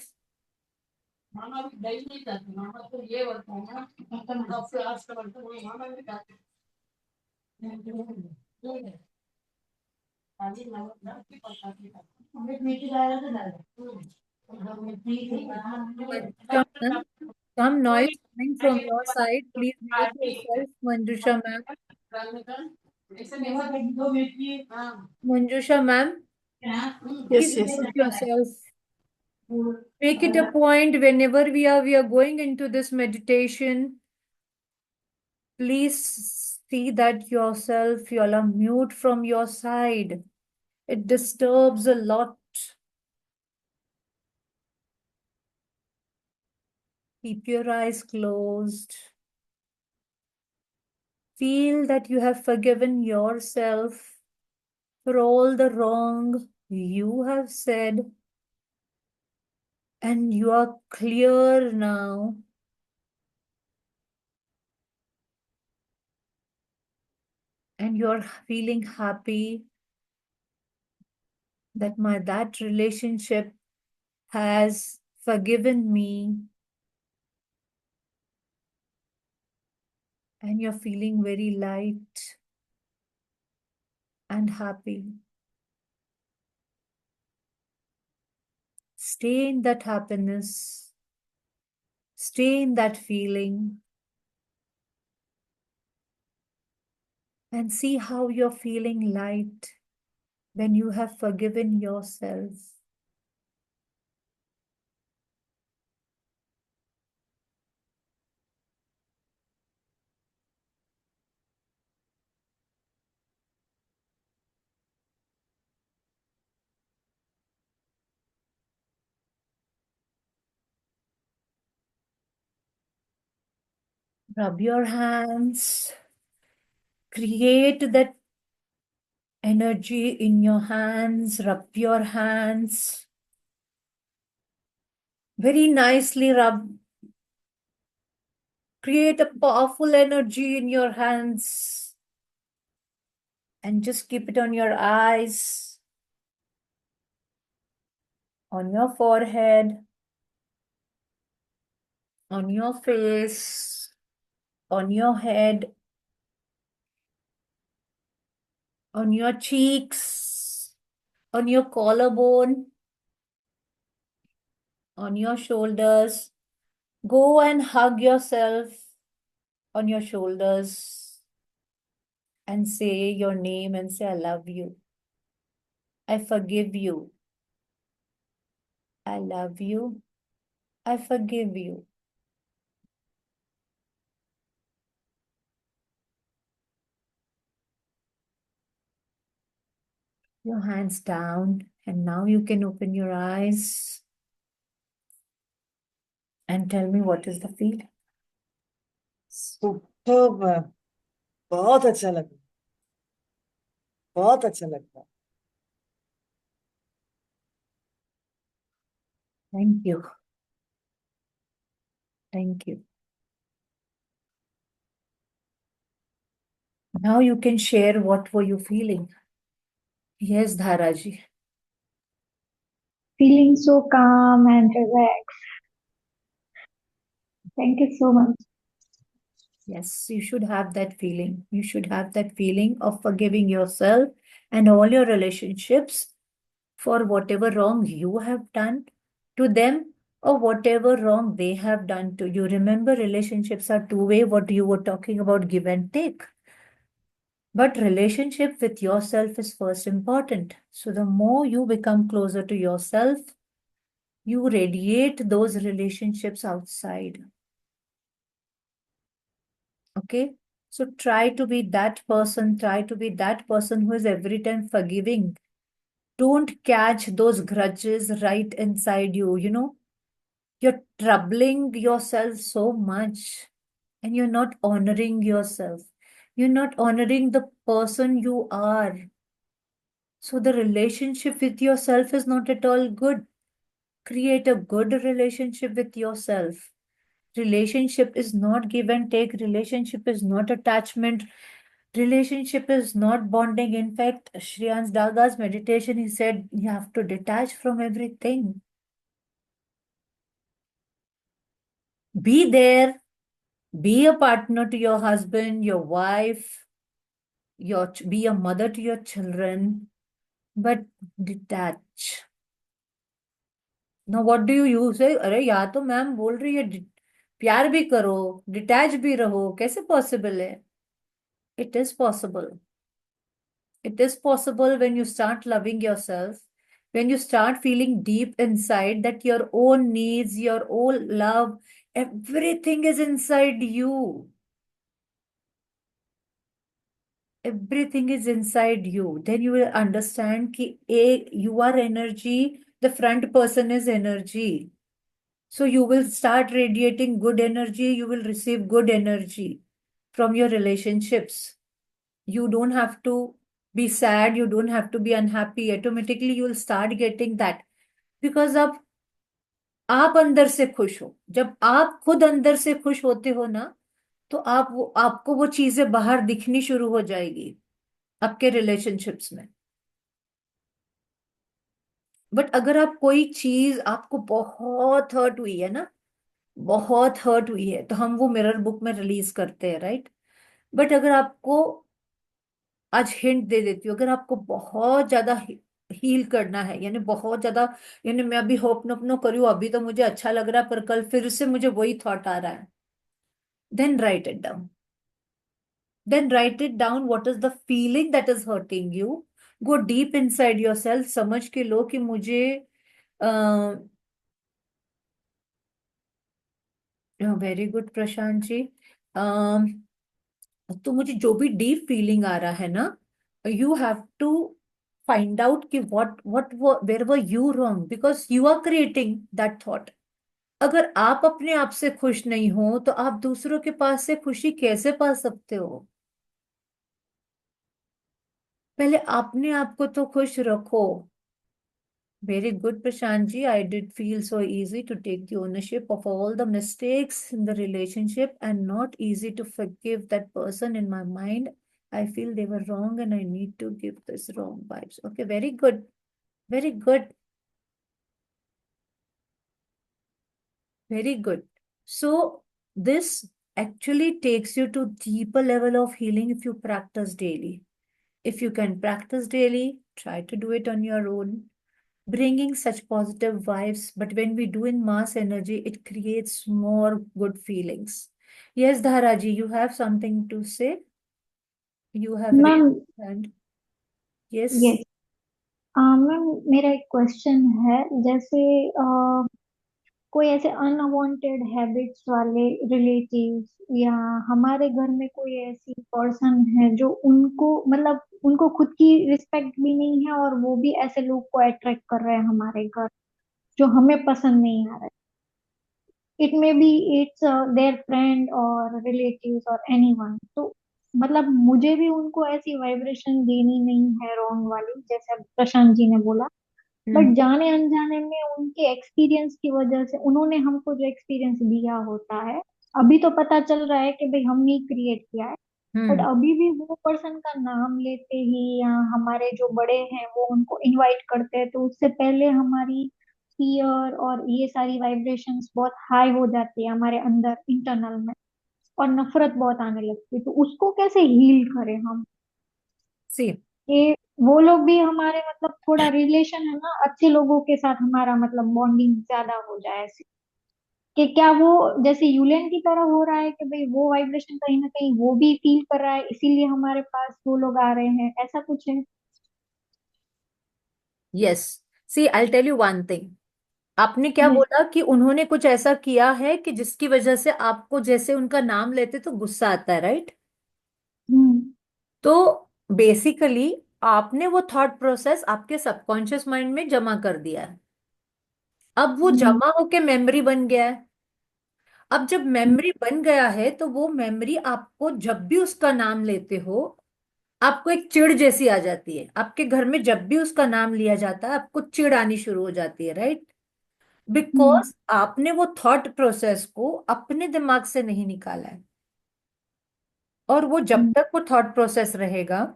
Some noise coming from your side. Please mute yourself, Manjusha ma'am. Manjusha ma'am, Yes, please yes. mute yourself. Make it a point whenever we are going into this meditation. Please see that yourself, you are mute from your side. It disturbs a lot. Keep your eyes closed. Feel that you have forgiven yourself for all the wrong you have said, and you are clear now. And you're feeling happy that that relationship has forgiven me. and you're feeling very light and happy. Stay in that happiness, stay in that feeling, and see how you're feeling light when you have forgiven yourself. Rub your hands, create that energy in your hands, rub your hands. Very nicely rub. Create a powerful energy in your hands and just keep it on your eyes, on your forehead, on your face, on your head, on your cheeks, on your collarbone, on your shoulders. Go and hug yourself on your shoulders and say your name and say, I love you. I forgive you. I love you. I forgive you. Your hands down, and now you can open your eyes and tell me what is the feeling. Superb, ma'am. बहुत अच्छा लगा, बहुत अच्छा लगता है. Thank you. Thank you. Now you can share what were you feeling. Yes, Dharaji. Feeling so calm and relaxed. Thank you so much. Yes, you should have that feeling. You should have that feeling of forgiving yourself and all your relationships for whatever wrong you have done to them or whatever wrong they have done to you. Remember, relationships are two-way, what you were talking about, give and take. But relationship with yourself is first important. So the more you become closer to yourself, you radiate those relationships outside. Okay? So try to be that person, try to be that person who is every time forgiving. Don't catch those grudges right inside you, you know. You're troubling yourself so much and you're not honoring yourself. You're not honoring the person you are. So the relationship with yourself is not at all good. Create a good relationship with yourself. Relationship is not give and take. Relationship is not attachment. Relationship is not bonding. In fact, Shriyans Daga's meditation, he said, you have to detach from everything. Be there. Be a partner to your husband, your wife, be a mother to your children, but detach. Now, what do you say? अरे यहाँ तो ma'am बोल रही है प्यार भी करो, detach भी रहो, कैसे पॉसिबल है? It is possible. It is possible when you start loving yourself, when you start feeling deep inside that your own needs, your own love, everything is inside you. Everything is inside you. Then you will understand कि you are energy, the front person is energy. So you will start radiating good energy, you will receive good energy from your relationships. You don't have to be sad, you don't have to be unhappy. Automatically you will start getting that. Because अब आप अंदर से खुश हो. जब आप खुद अंदर से खुश होते हो ना, तो आपको वो चीजें बाहर दिखनी शुरू हो जाएगी आपके रिलेशनशिप्स में. बट अगर आप कोई चीज आपको बहुत हर्ट हुई है ना, बहुत हर्ट हुई है, तो हम वो मिरर बुक में रिलीज करते हैं, राइट? बट अगर आपको आज हिंट दे देती हूँ, अगर आपको बहुत ज्यादा हील करना है, यानी बहुत ज्यादा, यानी मैं अभी होप नो करूँ, अभी तो मुझे अच्छा लग रहा है पर कल फिर से मुझे वही थॉट आ रहा है, then write it down. Then write it down. What is the feeling that is hurting you? Go deep inside yourself. समझ के लो कि मुझे वेरी गुड प्रशांत जी। तो मुझे जो भी डीप फीलिंग आ रहा है ना, you have to find out कि what where were you wrong, because you are creating that thought. अगर आप अपने आप से खुश नहीं हो तो आप दूसरों के पास से खुशी कैसे पा सकते हो? पहले अपने आप को तो खुश रखो। Very good, Prashantji. I did feel so easy to take the ownership of all the mistakes in the relationship and not easy to forgive that person in my mind. I feel they were wrong and I need to give this wrong vibes. Okay, very good. Very good. Very good. So this actually takes you to deeper level of healing if you practice daily. If you can practice daily, try to do it on your own, bringing such positive vibes. But when we do in mass energy, it creates more good feelings. Yes, Dharaji, you have something to say? You have raised ma'am, your hand. Yes. Yes, ma'am, मेरा एक question है। जैसे कोई ऐसे unwanted habits वाले relatives या हमारे घर में कोई ऐसी पर्सन है जो उनको मतलब उनको खुद की रिस्पेक्ट भी नहीं है और वो भी ऐसे लोग को अट्रैक्ट कर रहे हैं हमारे घर, जो हमें पसंद नहीं आ रहा है। It may be it's there friend और रिलेटिव्स और एनीवन। तो मतलब मुझे भी उनको ऐसी वाइब्रेशन देनी नहीं है रॉन्ग वाली, जैसे अब प्रशांत जी ने बोला। हम्म। बट जाने अनजाने में उनके एक्सपीरियंस की वजह से उन्होंने हमको जो एक्सपीरियंस दिया होता है, अभी तो पता चल रहा है कि भाई हमने क्रिएट किया है। बट हम्म। अभी भी वो पर्सन का नाम लेते ही या हमारे जो बड़े हैं वो उनको इनवाइट करते हैं, तो उससे पहले हमारी फियर और ये सारी वाइब्रेशंस बहुत हाई हो जाती है हमारे अंदर इंटरनल में, और नफरत बहुत आने लगती है। तो उसको कैसे हील करें हम? See, ये वो लोग भी हमारे मतलब थोड़ा रिलेशन है ना, अच्छे लोगों के साथ हमारा मतलब बॉन्डिंग ज्यादा हो जाए ऐसे, कि क्या वो जैसे यूलेन की तरह हो रहा है कि भाई वो वाइब्रेशन कहीं ना कहीं वो भी फील कर रहा है, इसीलिए हमारे पास वो लोग आ रहे हैं, ऐसा कुछ है? yes. See, I'll tell you one thing. आपने क्या यस। बोला कि उन्होंने कुछ ऐसा किया है कि जिसकी वजह से आपको जैसे उनका नाम लेते तो गुस्सा आता है, राइट? हम्म। तो बेसिकली आपने वो थॉट प्रोसेस आपके सबकॉन्शियस माइंड में जमा कर दिया है। अब वो हम्म। जमा होके मेमोरी बन गया है। अब जब हम्म। मेमोरी बन गया है तो वो मेमोरी आपको जब भी उसका नाम लेते हो, आपको एक चिढ़ जैसी आ जाती है। आपके घर में जब भी उसका नाम लिया जाता है आपको चिढ़ आनी शुरू हो जाती है, राइट? हम्म। बिकॉज आपने वो थॉट प्रोसेस को अपने दिमाग से नहीं निकाला है। और वो जब हम्म। तक वो थॉट प्रोसेस रहेगा,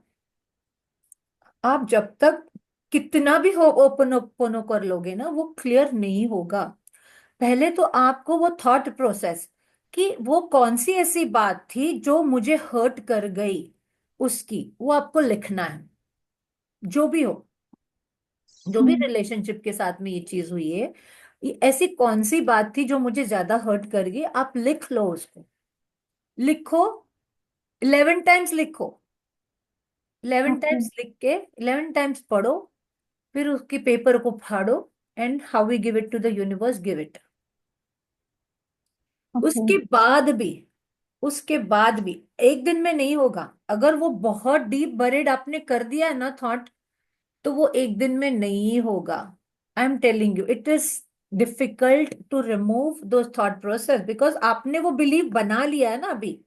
आप जब तक कितना भी हो ओपन ओपन कर लोगे ना, वो क्लियर नहीं होगा। पहले तो आपको वो थॉट प्रोसेस कि वो कौन सी ऐसी बात थी जो मुझे हर्ट कर गई, उसकी वो आपको लिखना है। जो भी हो, जो भी हम्म। रिलेशनशिप के साथ में ये चीज हुई है, ये ऐसी कौन सी बात थी जो मुझे ज्यादा हर्ट कर गई, आप लिख लो उसको। लिखो, 11 टाइम्स लिखो। Eleven okay. टाइम्स लिख के 11 टाइम्स पढ़ो। फिर उसके पेपर को फाड़ो। And how we give it to the universe, give it. Okay. उसके बाद भी, उसके बाद भी एक दिन में नहीं होगा। अगर वो बहुत डीप बरेड आपने कर दिया है ना थॉट, तो वो एक दिन में नहीं होगा। I am telling you, it is difficult to remove those thought process, because आपने वो बिलीव बना लिया है ना अभी।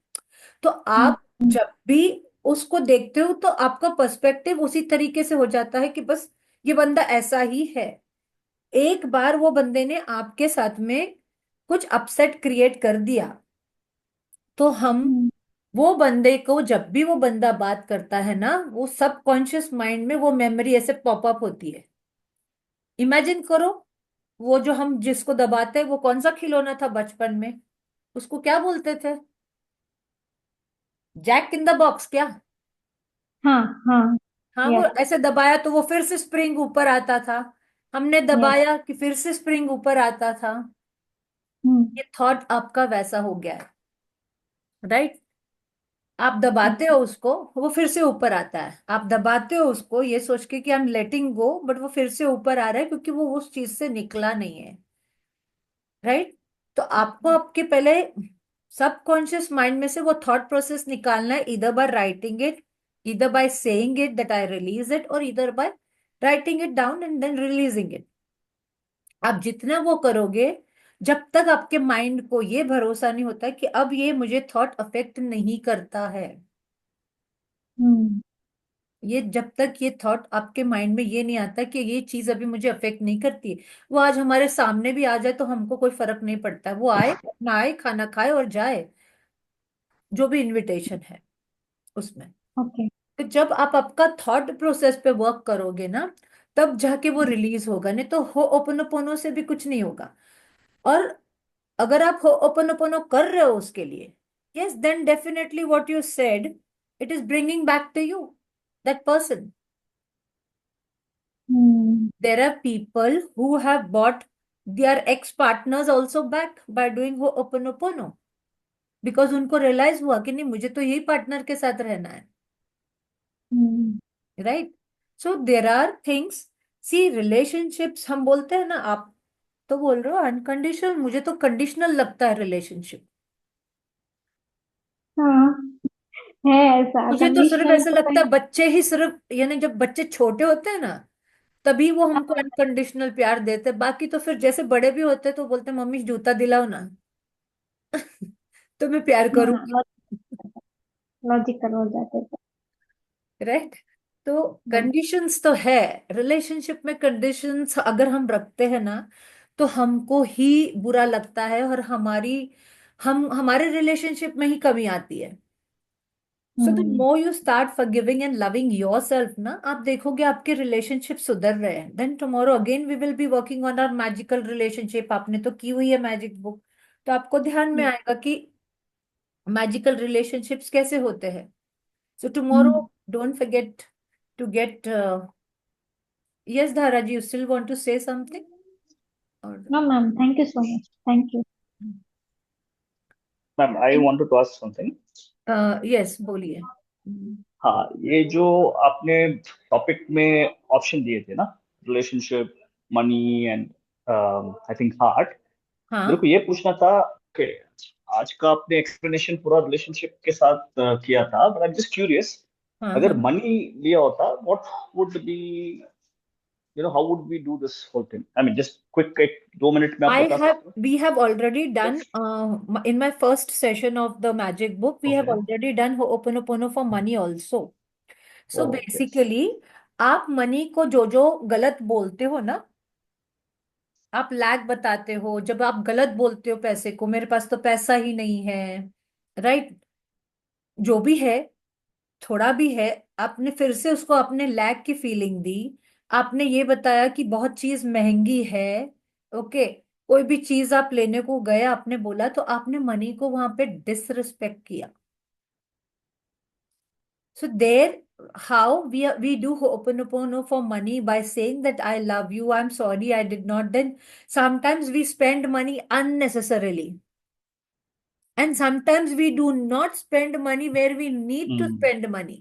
तो हम्म। आप जब भी उसको देखते हो तो आपका पर्सपेक्टिव उसी तरीके से हो जाता है कि बस ये बंदा ऐसा ही है। एक बार वो बंदे ने आपके साथ में कुछ अपसेट क्रिएट कर दिया, तो हम हम्म। वो बंदे को जब भी वो बंदा बात करता है ना, वो सबकॉन्शियस माइंड में वो मेमोरी ऐसे पॉपअप होती है। इमेजिन करो, वो जो हम जिसको दबाते हैं वो कौन सा खिलौना था बचपन में, उसको क्या बोलते थे? जैक इन द बॉक्स क्या? हाँ हाँ। हाँ, वो यस ऐसे दबाया तो वो फिर से स्प्रिंग ऊपर आता था, हमने यस। दबाया कि फिर से स्प्रिंग ऊपर आता था। हम्म ये थॉट आपका वैसा हो गया है, राइट? आप दबाते हो उसको, वो फिर से ऊपर आता है, आप दबाते हो उसको ये सोच के कि I am letting go, but वो फिर से ऊपर आ रहा है क्योंकि वो उस चीज से निकला नहीं है, राइट? तो आपको आपके पहले सबकॉन्शियस माइंड में से वो थॉट प्रोसेस निकालना है, इधर बाय राइटिंग इट, इधर by saying it that I release it, और इधर by writing it down and then releasing it. आप जितना वो करोगे, जब तक आपके माइंड को ये भरोसा नहीं होता कि अब ये मुझे थॉट अफेक्ट नहीं करता है, हम्म ये जब तक ये थॉट आपके माइंड में ये नहीं आता कि ये चीज अभी मुझे अफेक्ट नहीं करती है, वो आज हमारे सामने भी आ जाए तो हमको कोई फर्क नहीं पड़ता है, वो आए अपना आए, खाना खाए और जाए, जो भी इनविटेशन है उसमें। ओके। तो जब आप आपका थॉट प्रोसेस पे वर्क करोगे ना, तब जाके वो रिलीज होगा, नहीं तो हो ओपनोपोनो से भी कुछ नहीं होगा। और अगर आप हो ओपनोपोनो कर रहे हो उसके लिए, yes, then definitely what you said, it is bringing back to you that person. Hmm There are people who have bought their ex-partners also back by doing Ho'oponopono, because उनको रियलाइज हुआ कि नहीं, मुझे तो यही पार्टनर के साथ रहना है, hmm. Right? So there are things, see relationships हम बोलते हैं ना, आप तो बोल रहे हो अनकंडीशनल, मुझे तो कंडीशनल लगता है रिलेशनशिप। हाँ, है ऐसा मुझे तो सिर्फ कंडीशनल ऐसा तो लगता कहीं। है बच्चे ही सिर्फ, यानी जब बच्चे छोटे होते हैं ना, तभी वो हमको अनकंडीशनल प्यार देते हैं, बाकी तो फिर जैसे बड़े भी होते हैं तो बोलते हैं मम्मी जूता दिलाओ ना तो मैं प्यार हाँ, करूंगी, लॉजिकल हो जाते तो। राइट? तो हाँ। कंडीशंस तो है, रिलेशनशिप में कंडीशंस अगर हम रखते हैं ना, तो हमको ही बुरा लगता है, और हम हमारे रिलेशनशिप में ही कमी आती है। So the hmm more you start forgiving and loving yourself ना, आप देखोगे आपके रिलेशनशिप सुधर रहे हैं, then tomorrow again we will be working on our magical relationship. आपने तो की हुई है मैजिक बुक, तो आपको ध्यान में आएगा कि मैजिकल रिलेशनशिप्स कैसे होते हैं। So tomorrow, hmm. don't forget to get. Yes, Dharaji, you still want to say something? Or no ma'am, thank you so much, thank you. Ma'am I wanted to ask something. yes, बोलिए। हाँ, ये जो आपने topic में option दिए थे ना, relationship, money and I think heart, मेरे को हाँ ये पूछना था कि आज का आपने एक्सप्लेनेशन पूरा रिलेशनशिप के साथ किया था, but I am just curious, हाँ अगर हाँ। मनी लिया होता what would be, how would we do this whole thing? I mean just quick, एक 2 मिनट में आप बता सकते हो? We have already done, in my first session of the magic book, we have okay. already done Ho'oponopono for money also. So okay. basically, आप money को जो जो गलत बोलते हो ना, आप लैग बताते हो, जब आप गलत बोलते हो पैसे को, मेरे पास तो पैसा ही नहीं है, राइट? जो भी है, थोड़ा भी है, आपने फिर से उसको अपने लैक की फीलिंग दी, आपने ये बताया कि बहुत चीज महंगी है, ओके, कोई भी चीज आप लेने को गए, आपने बोला, तो आपने मनी को वहां पे डिसरिस्पेक्ट किया। So there, how we do Ho'oponopono for money by saying that I love you, I'm sorry, I did not. Then sometimes we spend money unnecessarily, and sometimes we do not spend money where we need to hmm. spend money.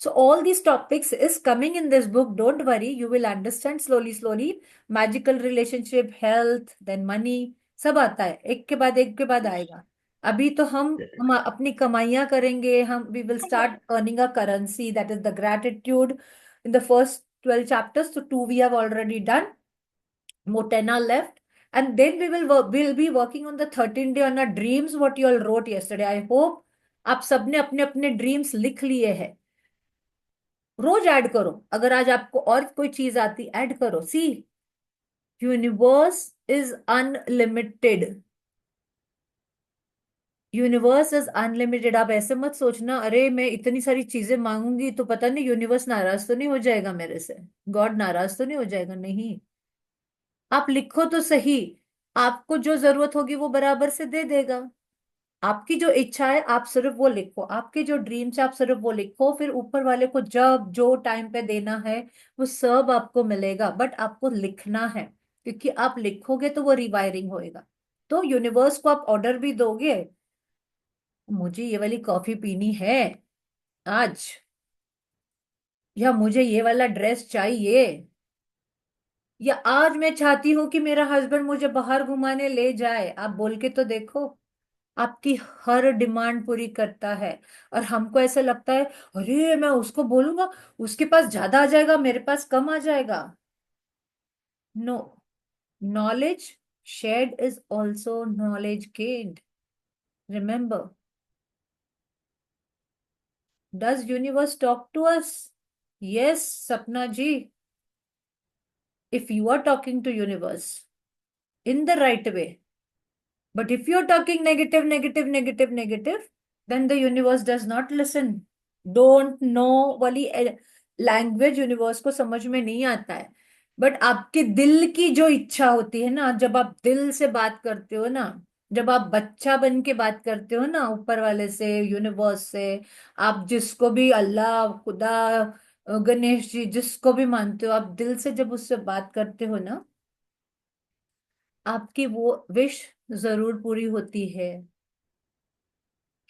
So all these topics is coming in this book. Don't worry, you will understand slowly, slowly. Magical relationship, health, then money, सब आता है, एक के बाद आएगा। अभी तो हम अपनी कमाइयां करेंगे, हम we will start earning a currency, that is the gratitude, in the first 12 chapters. So two we have already done, more 10 are left. And then we'll be working on the 13th day on our dreams, what you all wrote yesterday. I hope आप सबने अपने अपने dreams लिख लिए हैं। रोज add करो, अगर आज आपको और कोई चीज आती ऐड करो। See, universe is unlimited, universe is unlimited. आप ऐसे मत सोचना अरे मैं इतनी सारी चीजें मांगूंगी तो पता नहीं यूनिवर्स नाराज तो नहीं हो जाएगा मेरे से, गॉड नाराज तो नहीं हो जाएगा, नहीं। आप लिखो तो सही, आपको जो जरूरत होगी वो बराबर से दे देगा। आपकी जो इच्छा है आप सिर्फ वो लिखो, आपके जो ड्रीम्स है आप सिर्फ वो लिखो, फिर ऊपर वाले को जब जो टाइम पे देना है वो सब आपको मिलेगा, बट आपको लिखना है, क्योंकि आप लिखोगे तो वो रिवायरिंग होएगा। तो यूनिवर्स को आप ऑर्डर भी दोगे, मुझे ये वाली कॉफी पीनी है आज, या मुझे ये वाला ड्रेस चाहिए, या आज मैं चाहती हूँ कि मेरा हस्बैंड मुझे बाहर घुमाने ले जाए, आप बोल के तो देखो, आपकी हर डिमांड पूरी करता है। और हमको ऐसा लगता है, अरे मैं उसको बोलूंगा उसके पास ज्यादा आ जाएगा, मेरे पास कम आ जाएगा। No, knowledge shared is also knowledge gained. Remember, does universe talk to us? Yes, Sapna ji. If you are talking to universe in the right way, but if you're talking negative, negative, negative, negative, then the universe does not listen. Don't know वाली language universe को समझ में नहीं आता है। But आपके दिल की जो इच्छा होती है ना, जब आप दिल से बात करते हो ना, जब आप बच्चा बन के बात करते हो ना ऊपर वाले से, यूनिवर्स से, आप जिसको भी अल्लाह, खुदा, गणेश जी, जिसको भी मानते हो, आप दिल से जब उससे बात करते हो ना, आपकी वो विश जरूर पूरी होती है।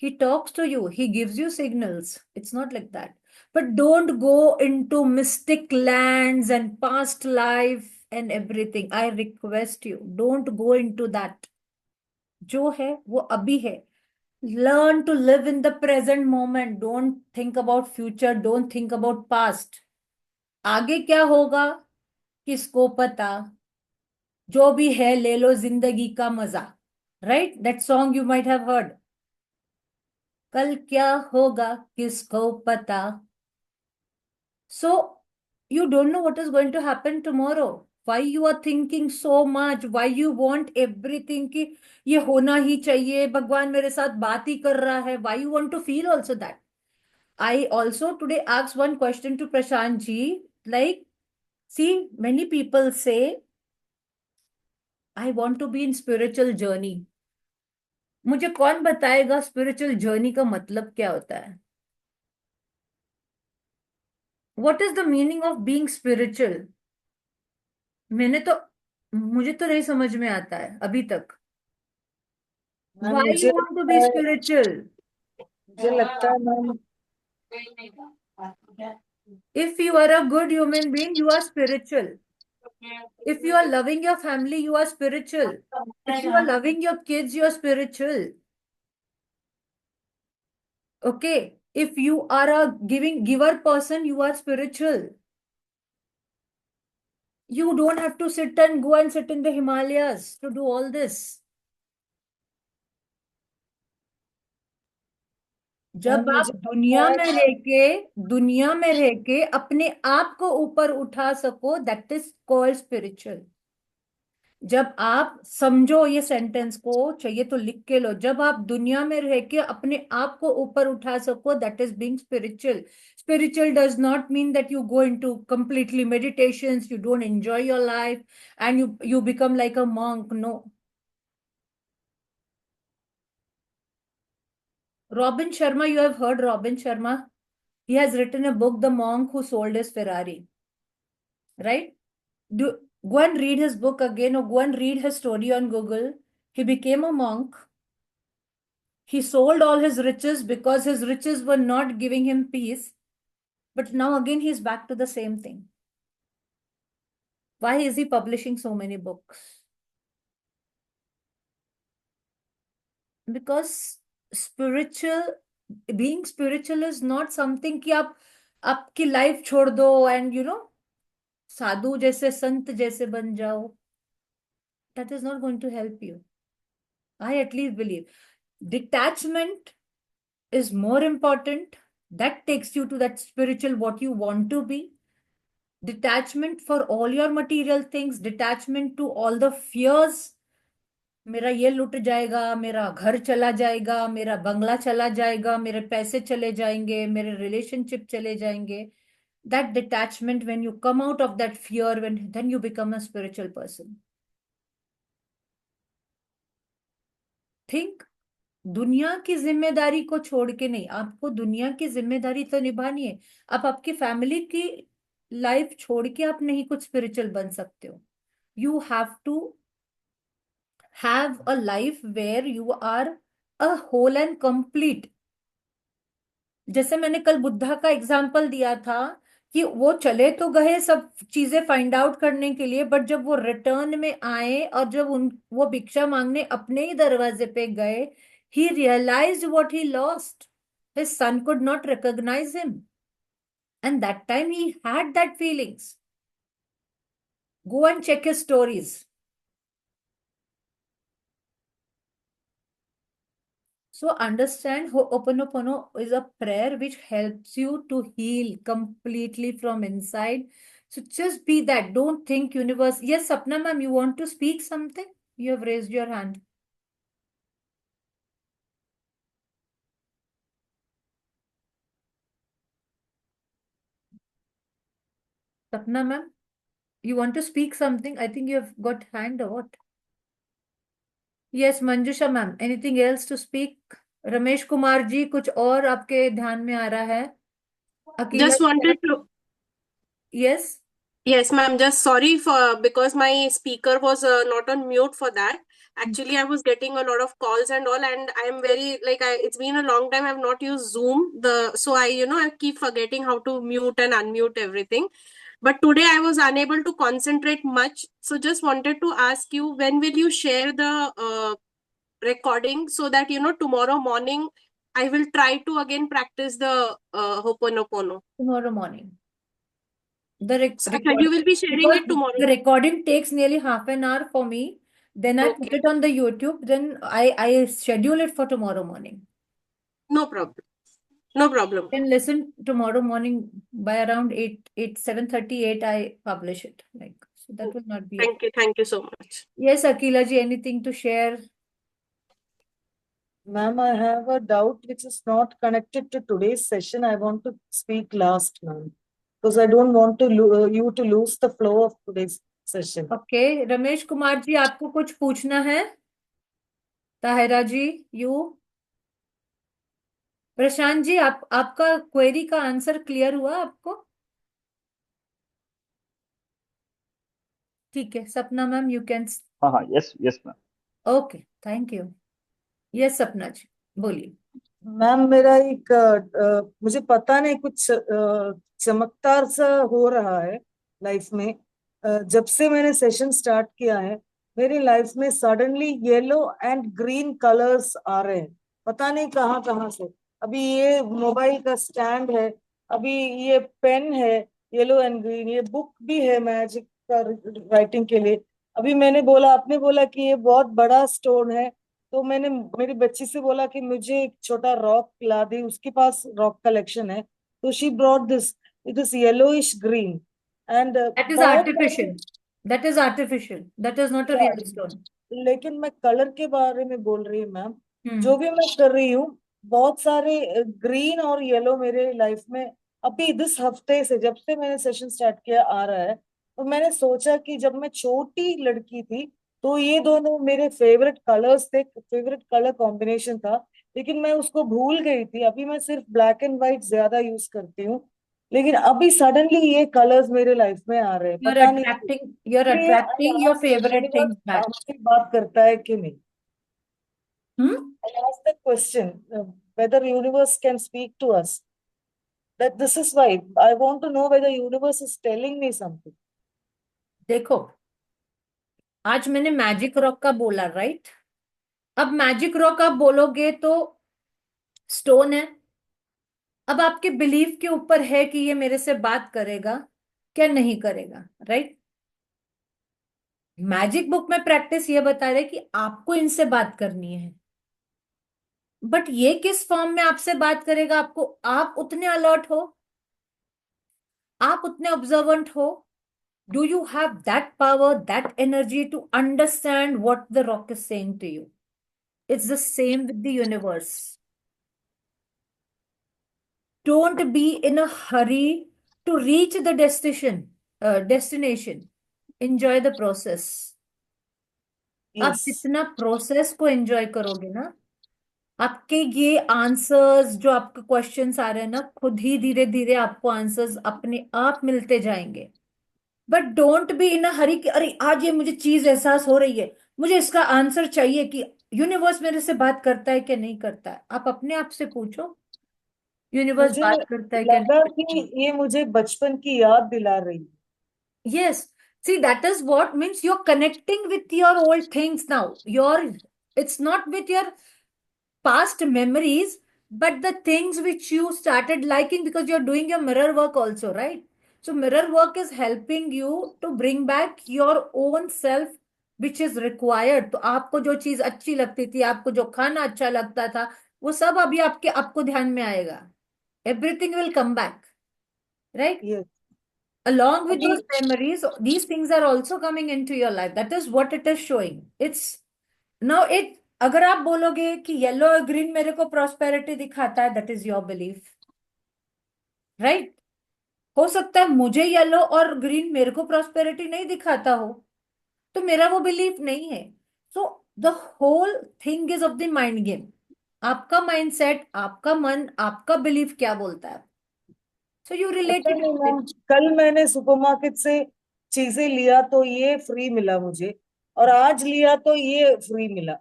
He talks to you, he gives you signals. It's not like that. But don't go into mystic lands and past life and everything. I request you, don't go into that. जो है वो अभी है. Learn to live in the present moment. Don't think about future. Don't think about past. आगे क्या होगा किसको पता, जो भी है ले लो जिंदगी का मजा. Right? That song you might have heard. कल क्या होगा किसको पता. So you don't know what is going to happen tomorrow. Why you are thinking so much? Why you want everything कि ये होना ही चाहिए, भगवान मेरे साथ बात ही कर रहा है. Why you want to feel also that? I also today asked one question to Prashant ji. Like, see, many people say, I want to be in spiritual journey. मुझे कौन बताएगा स्पिरिचुअल जर्नी का मतलब क्या होता है? What is the meaning of being spiritual? मुझे तो नहीं समझ में आता है अभी तक. Ma'am Why you want to be spiritual? मुझे लगता है ma'am, If you are a good human being, you are spiritual. If you are loving your family, you are spiritual. If you are loving your kids, you are spiritual. Okay. If you are a giver person, you are spiritual. You don't have to go and sit in the Himalayas to do all this. जब ma'am आप मुझे दुनिया में रह के अपने आप को ऊपर उठा सको, दैट इज कॉल्ड स्पिरिचुअल. जब आप समझो ये सेंटेंस को, चाहिए तो लिख के लो, जब आप दुनिया में रह के अपने आप को ऊपर उठा सको, that is being spiritual. Spiritual does not mean that you go into completely meditations, you don't enjoy your life, and you become like a monk. No. Robin Sharma, you have heard Robin Sharma? He has written a book, The Monk Who Sold His Ferrari. Right? Go and read his book again, or go and read his story on Google. He became a monk. He sold all his riches because his riches were not giving him peace. But now again, he's back to the same thing. Why is he publishing so many books? Because being spiritual is not something कि आप आपकी life छोड़ दो and साधु जैसे संत जैसे बन जाओ. That is not going to help you. I at least believe detachment is more important. That takes you to that spiritual what you want to be. Detachment for all your material things, detachment to all the fears. मेरा ये लुट जाएगा, मेरा घर चला जाएगा, मेरा बंगला चला जाएगा, मेरे पैसे चले जाएंगे, मेरे रिलेशनशिप चले जाएंगे. That detachment, when you come out of that fear, then you become a spiritual person. Think दुनिया की जिम्मेदारी को छोड़ के नहीं, आपको दुनिया की जिम्मेदारी तो निभानी है। आप आपकी फैमिली की लाइफ छोड़ के आप नहीं कुछ स्पिरिचुअल बन सकते हो। You have to have a life where you are a whole and complete. जैसे मैंने कल बुद्धा का एग्जाम्पल दिया था कि वो चले तो गए सब चीजें फाइंड आउट करने के लिए, बट जब वो रिटर्न में आए और जब उन वो भिक्षा मांगने अपने ही दरवाजे पे गए, he realised what he lost. His son could not recognise him, and that time he had that feelings. Go and check his stories. So understand, Ho'oponopono is a prayer which helps you to heal completely from inside. So just be that. Don't think universe. Yes, Sapna ma'am, you want to speak something? You have raised your hand. Sapna ma'am, you want to speak something? I think you have got hand or what? Yes, Manjusha ma'am. Anything else to speak? Ramesh Kumar ji, कुछ और आपके ध्यान में आ रहा है? Akila Just wanted to, yes. yes, ma'am, just sorry for because my speaker was not on mute for that. Actually, I was getting a lot of calls and all, and I'm very like it's been a long time I've not used Zoom. So I keep forgetting how to mute and unmute everything. But today I was unable to concentrate much. So just wanted to ask you, when will you share the recording so that tomorrow morning I will try to again practice the Ho'oponopono. Tomorrow morning. Acha, you will be sharing Because it tomorrow. the recording takes nearly half an hour for me. Then I put Okay. it on the YouTube. Then I schedule it for tomorrow morning. No problem. No problem. Then listen tomorrow morning by around 7:38 I publish it. Like, so that will not be a. Thank you. Thank you so much. Yes, Akila ji, anything to share? Ma'am, I have a doubt which is not connected to today's session. I want to speak last, ma'am, because I don't want to you to lose the flow of today's session. Okay, Ramesh Kumar जी, आपको कुछ पूछना है? ताहिरा जी, you? Prashant ji, आपका query का answer clear हुआ आपको? ठीक है, सपना मैम, यू कैन. हाँ हाँ, yes yes ma'am. Okay, thank you. Yes सपना जी, बोलिए. मैम, मेरा एक मुझे पता नहीं कुछ चमत्कार सा हो रहा है लाइफ में. जब से मैंने सेशन स्टार्ट किया है, मेरी लाइफ में suddenly yellow and green colours आ रहे हैं. पता नहीं कहाँ कहाँ से. अभी ये मोबाइल का स्टैंड है, अभी ये पेन है येलो एंड ग्रीन, ये बुक भी है मैजिक का राइटिंग के लिए. अभी आपने बोला कि ये बहुत बड़ा स्टोन है, तो मैंने मेरी बच्ची से बोला कि मुझे एक छोटा रॉक ला दे, उसके पास रॉक कलेक्शन है. तो she brought this. It is yellowish green and That is बहुत artificial. That is artificial. That is not a सारे. real stone. लेकिन मैं कलर के बारे में बोल रही हूँ मैम. हम्म. जो भी मैं कर रही हूँ, बहुत सारे ग्रीन और येलो मेरे लाइफ में अभी इस हफ्ते से, जब से मैंने सेशन स्टार्ट किया, आ रहा है. तो मैंने सोचा कि जब मैं छोटी लड़की थी तो ये दोनों मेरे फेवरेट कलर्स थे, फेवरेट कलर कॉम्बिनेशन था, लेकिन मैं उसको भूल गई थी. अभी मैं सिर्फ ब्लैक एंड व्हाइट ज्यादा यूज करती हूँ, लेकिन अभी सडनली ये कलर्स मेरे लाइफ में आ रहे हैं. You're पता नहीं attracting. You're ये attracting your favorite universe things back. हमसे बात करता है कि नहीं. Hmm? I asked the question whether universe can speak to us. That this is why I want to know whether universe is telling me something. देखो, आज मैंने magic rock का बोला, राइट? अब मैजिक रॉक आप बोलोगे तो स्टोन है. अब आपके बिलीफ के ऊपर है कि ये मेरे से बात करेगा क्या नहीं करेगा, राइट? मैजिक बुक में प्रैक्टिस ये बता रहे कि आपको इनसे बात करनी है, बट ये किस फॉर्म में आपसे बात करेगा, आपको, आप उतने अलर्ट हो, आप उतने ऑब्जर्वेंट हो. Do you have that power, that energy to understand what the rock is saying to you? It's the same with the universe. Don't be in a hurry to reach the destination. Enjoy the process. आप Yes. जितना process को enjoy करोगे ना, आपके ये answers जो आपके questions आ रहे हैं ना, खुद ही धीरे धीरे आपको आंसर्स अपने आप मिलते जाएंगे। बट डोंट बी इन अ हरी कि अरे आज ये मुझे चीज एहसास हो रही है, मुझे इसका आंसर चाहिए कि यूनिवर्स मेरे से बात करता है कि नहीं करता है। आप अपने आप से पूछो, यूनिवर्स मुझे बात करता है कि लगा नहीं कि करता है। ये मुझे बचपन की याद दिला रही है। Yes. See, that is what means you're connecting with your old things now. It's not with your past memories, but the things which you started liking because you're doing your mirror work also, right? So mirror work is helping you to bring back your own self, which is required. तो आपको जो चीज अच्छी लगती थी, आपको जो खाना अच्छा लगता था, वो सब अभी आपको ध्यान में आएगा. Everything will come back, right? Yes. Along with अभी those memories, these things are also coming into your life. That is what it is showing. It's now it. अगर आप बोलोगे कि येलो और ग्रीन मेरे को प्रॉस्पेरिटी दिखाता है, that is your belief, right? हो सकता है मुझे येलो और ग्रीन मेरे को प्रॉस्पेरिटी नहीं दिखाता हो, तो मेरा वो बिलीफ नहीं है. So the whole thing is of the mind game. आपका माइंडसेट, आपका मन, आपका बिलीफ क्या बोलता है, सो यू पता रिलेटेड नहीं विद मैम, इट. कल मैंने सुपरमार्केट से चीजें लिया तो ये फ्री मिला मुझे, और आज लिया तो ये फ्री मिला,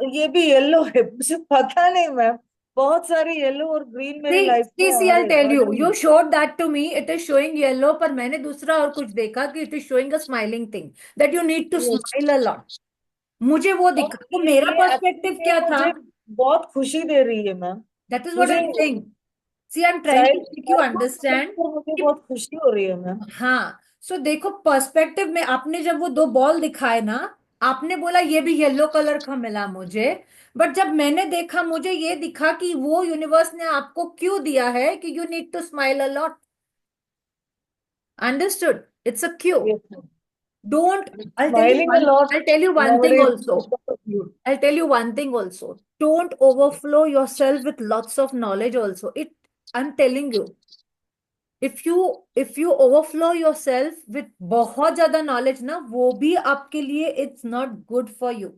और ये भी येलो है। मुझे पता नहीं मैम, बहुत सारे येलो और ग्रीन मेरे लाइफ में आ I'll रहे tell you. suddenly। You showed that to me. It is showing yellow, पर मैंने दूसरा और कुछ देखा कि it is showing a smiling thing that you need to Yes। smile a lot. मुझे वो और दिखा. तो मेरा ये पर्सपेक्टिव एक्चुअली क्या था? मुझे बहुत खुशी दे रही है मैम। That is what मुझे I'm saying. See, I'm trying to make you side understand पर मुझे कि बहुत खुशी हो रही है मैम। हाँ. सो देखो, पर्सपेक्टिव में आपने जब वो दो बॉल दिखाए ना, आपने बोला ये भी येलो कलर का मिला मुझे. बट जब मैंने देखा, मुझे ये दिखा कि वो यूनिवर्स ने आपको क्यों दिया है कि you need to smile a lot. Understood? It's a cue. Yes, ma'am। Don't, I'll tell you Smiling a one, lot I'll tell you one thing nowadays also. because of you। I'll tell you one thing also. Don't overflow yourself with lots of knowledge also. I'm telling you, if you overflow yourself with बहुत ज्यादा knowledge ना, वो भी आपके लिए it's not good for you.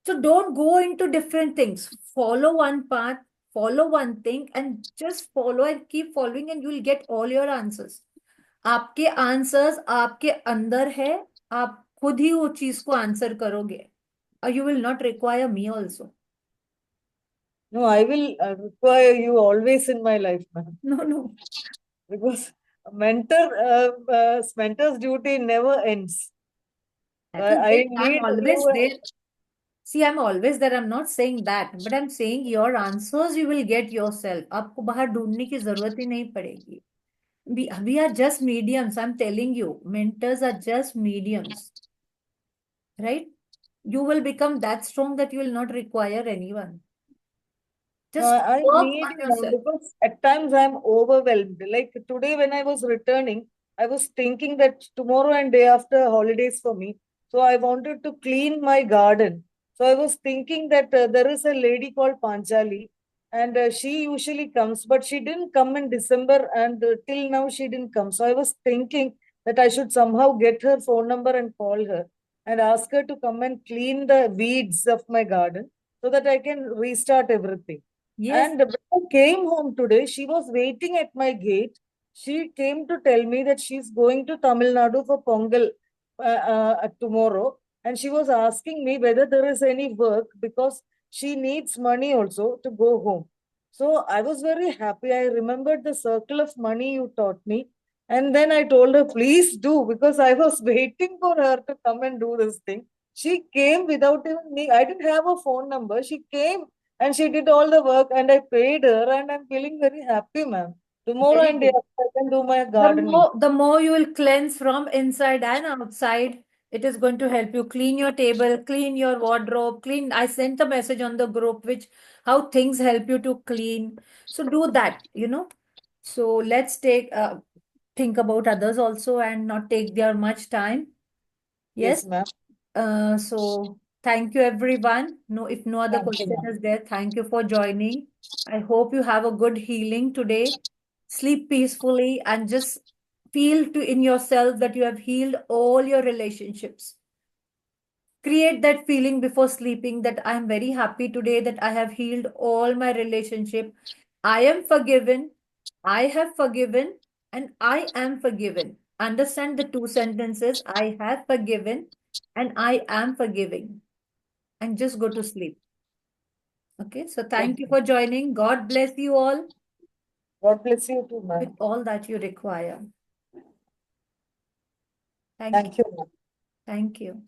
So don't go into different things. Follow one path, follow one thing, and just follow and keep following, and you'll get all your answers. आपके answers आपके अंदर है. आप खुद ही वो चीज को आंसर करोगे. You will not require me also. No, I will require you always in my life, ma'am, no no. because mentor's duty never ends। That is I it. I'm need always you। there. See, I'm always there. I'm not saying that, but I'm saying your answers you will get yourself. आपको बाहर ढूंढने की जरूरत ही नहीं पड़ेगी. We are just mediums. I'm telling you, mentors are just mediums, right? You will become that strong that you will not require anyone. Just I work need on you, ma'am, yourself. because at times I'm overwhelmed. Like today, when I was returning, I was thinking that tomorrow and day after holidays for me. So I wanted to clean my garden. So I was thinking that there is a lady called Panchali, and she usually comes, but she didn't come in December, and till now she didn't come. So I was thinking that I should somehow get her phone number and call her and ask her to come and clean the weeds of my garden so that I can restart everything. Yes. And when I came home today, she was waiting at my gate. She came to tell me that she's going to Tamil Nadu for Pongal tomorrow. And she was asking me whether there is any work because she needs money also to go home. So I was very happy. I remembered the circle of money you taught me. And then I told her, please do, because I was waiting for her to come and do this thing. She came without even me. I didn't have a phone number. She came and she did all the work and I paid her, and I'm feeling very happy, ma'am. Tomorrow Very and day good. after I can do my The gardening. more you will cleanse from inside and outside, it is going to help you clean your table, clean your wardrobe, clean. I sent a message on the group which how things help you to clean. So do that. So let's think about others also and not take their much time. Yes. Yes, ma'am. So thank you everyone. No, if no other Thank you, question ma'am. is there, thank you for joining. I hope you have a good healing today. Sleep peacefully and just feel in yourself that you have healed all your relationships. create that feeling before sleeping that I am very happy today that I have healed all my relationship. I am forgiven. I have forgiven and I am forgiven. Understand the two sentences. I have forgiven and I am forgiving. And just go to sleep. Okay. So thank you for joining. God bless you all God bless you too, with ma'am. all that you require. Thank Thank you. you, ma'am. Thank you.